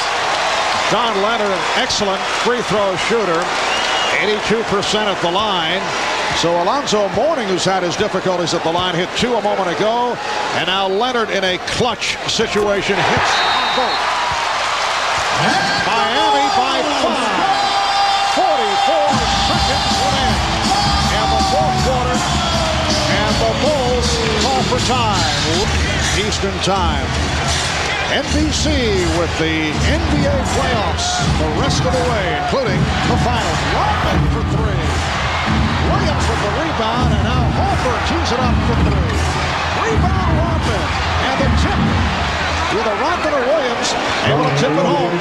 John Leonard, an excellent free throw shooter, 82% at the line. So Alonzo Mourning, who's had his difficulties at the line, hit 2 a moment ago. And now Leonard in a clutch situation hits on both. Miami by 5. 44 seconds remaining in the fourth quarter. And the Bulls call for time. Eastern time. NBC with the NBA playoffs the rest of the way, including the finals. Rodman for 3. Williams with the rebound, and now Holford tees it up for 3. Rebound Rodman, and the tip. Either Rodman or Williams able to tip it home.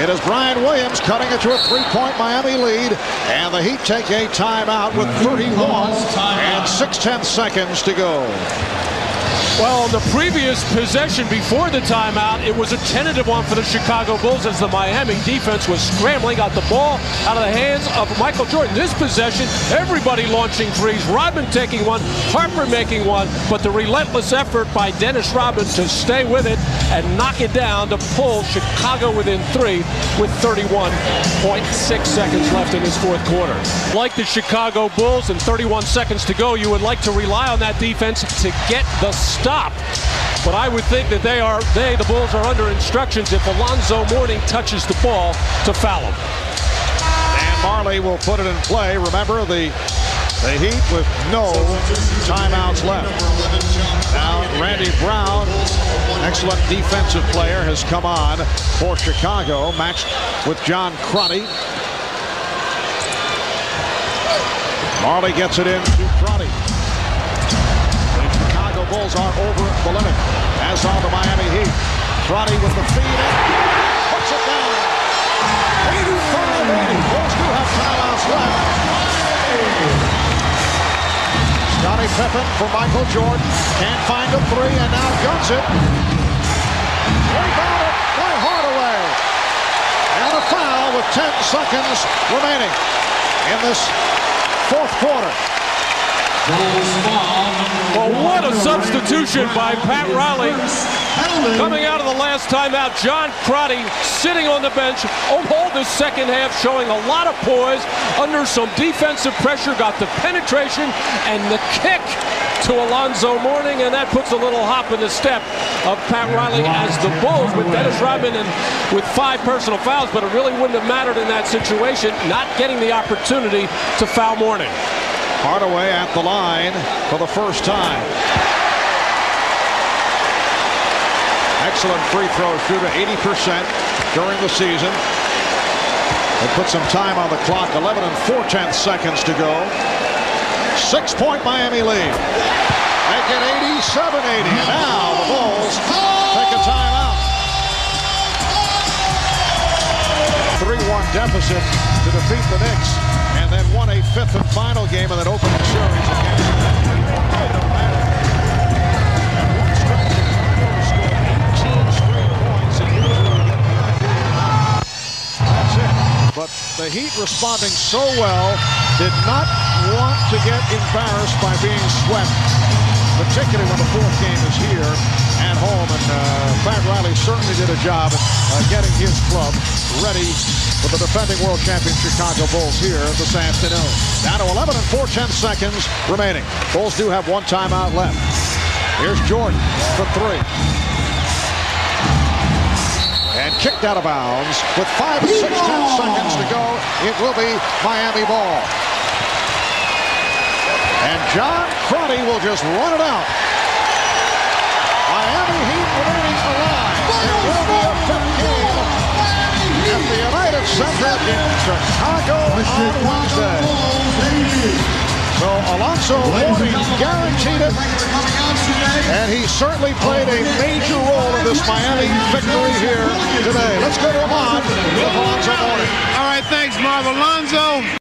It is Brian Williams cutting it to a 3-point Miami lead, and the Heat take a timeout with 31 and 6/10 seconds to go. Well, the previous possession before the timeout, it was a tentative one for the Chicago Bulls as the Miami defense was scrambling, got the ball out of the hands of Michael Jordan. This possession, everybody launching threes, Rodman taking one, Harper making one, but the relentless effort by Dennis Rodman to stay with it and knock it down to pull Chicago within 3 with 31.6 seconds left in this fourth quarter. Like the Chicago Bulls and 31 seconds to go, you would like to rely on that defense to get the stop. But I would think that the Bulls are under instructions if Alonzo Mourning touches the ball to foul him. And Marley will put it in play. Remember the Heat with no timeouts left. Now Randy Brown, excellent defensive player, has come on for Chicago, matched with John Crotty. Marley gets it in to Crotty. Bulls are over the limit, as are the Miami Heat. Crotty with the feed in, puts it down. 85-80. Bulls do have timeouts left. Scottie Pippen for Michael Jordan. Can't find a 3 and now guns it. Rebounded by Hardaway. And a foul with 10 seconds remaining in this fourth quarter. Well, what a substitution by Pat Riley. Coming out of the last timeout, John Crotty sitting on the bench, all the second half, showing a lot of poise under some defensive pressure, got the penetration and the kick to Alonzo Mourning, and that puts a little hop in the step of Pat Riley as the Bulls with Dennis Rodman and with 5 personal fouls, but it really wouldn't have mattered in that situation, not getting the opportunity to foul Mourning. Hardaway at the line for the first time. Excellent free throw shooter, 80% during the season. They put some time on the clock, 11 and 4/10 seconds to go. 6-point Miami lead. Make it 87-80. Now the Bulls take a timeout. 3-1 deficit to defeat the Knicks. And then won a 5th and final game in that opening series against the That's it. But the Heat responding so well, did not want to get embarrassed by being swept, particularly when the fourth game is here at home. And Pat Riley certainly did a job getting his club ready for the defending world champion Chicago Bulls here this afternoon. Down to 11 and 4/10 seconds remaining. Bulls do have 1 timeout left. Here's Jordan for 3. And kicked out of bounds with 5 and 6/10 seconds to go. It will be Miami ball. And John Crotty will just run it out. Miami Heat remaining alive. It will be a 5th game at the United Center in Chicago on Wednesday. So Alonzo Mourning guaranteed it, and he certainly played a major role in this Miami victory here today. Let's go to Ahmad with Alonzo Mourning. All right, thanks, Marv. Alonzo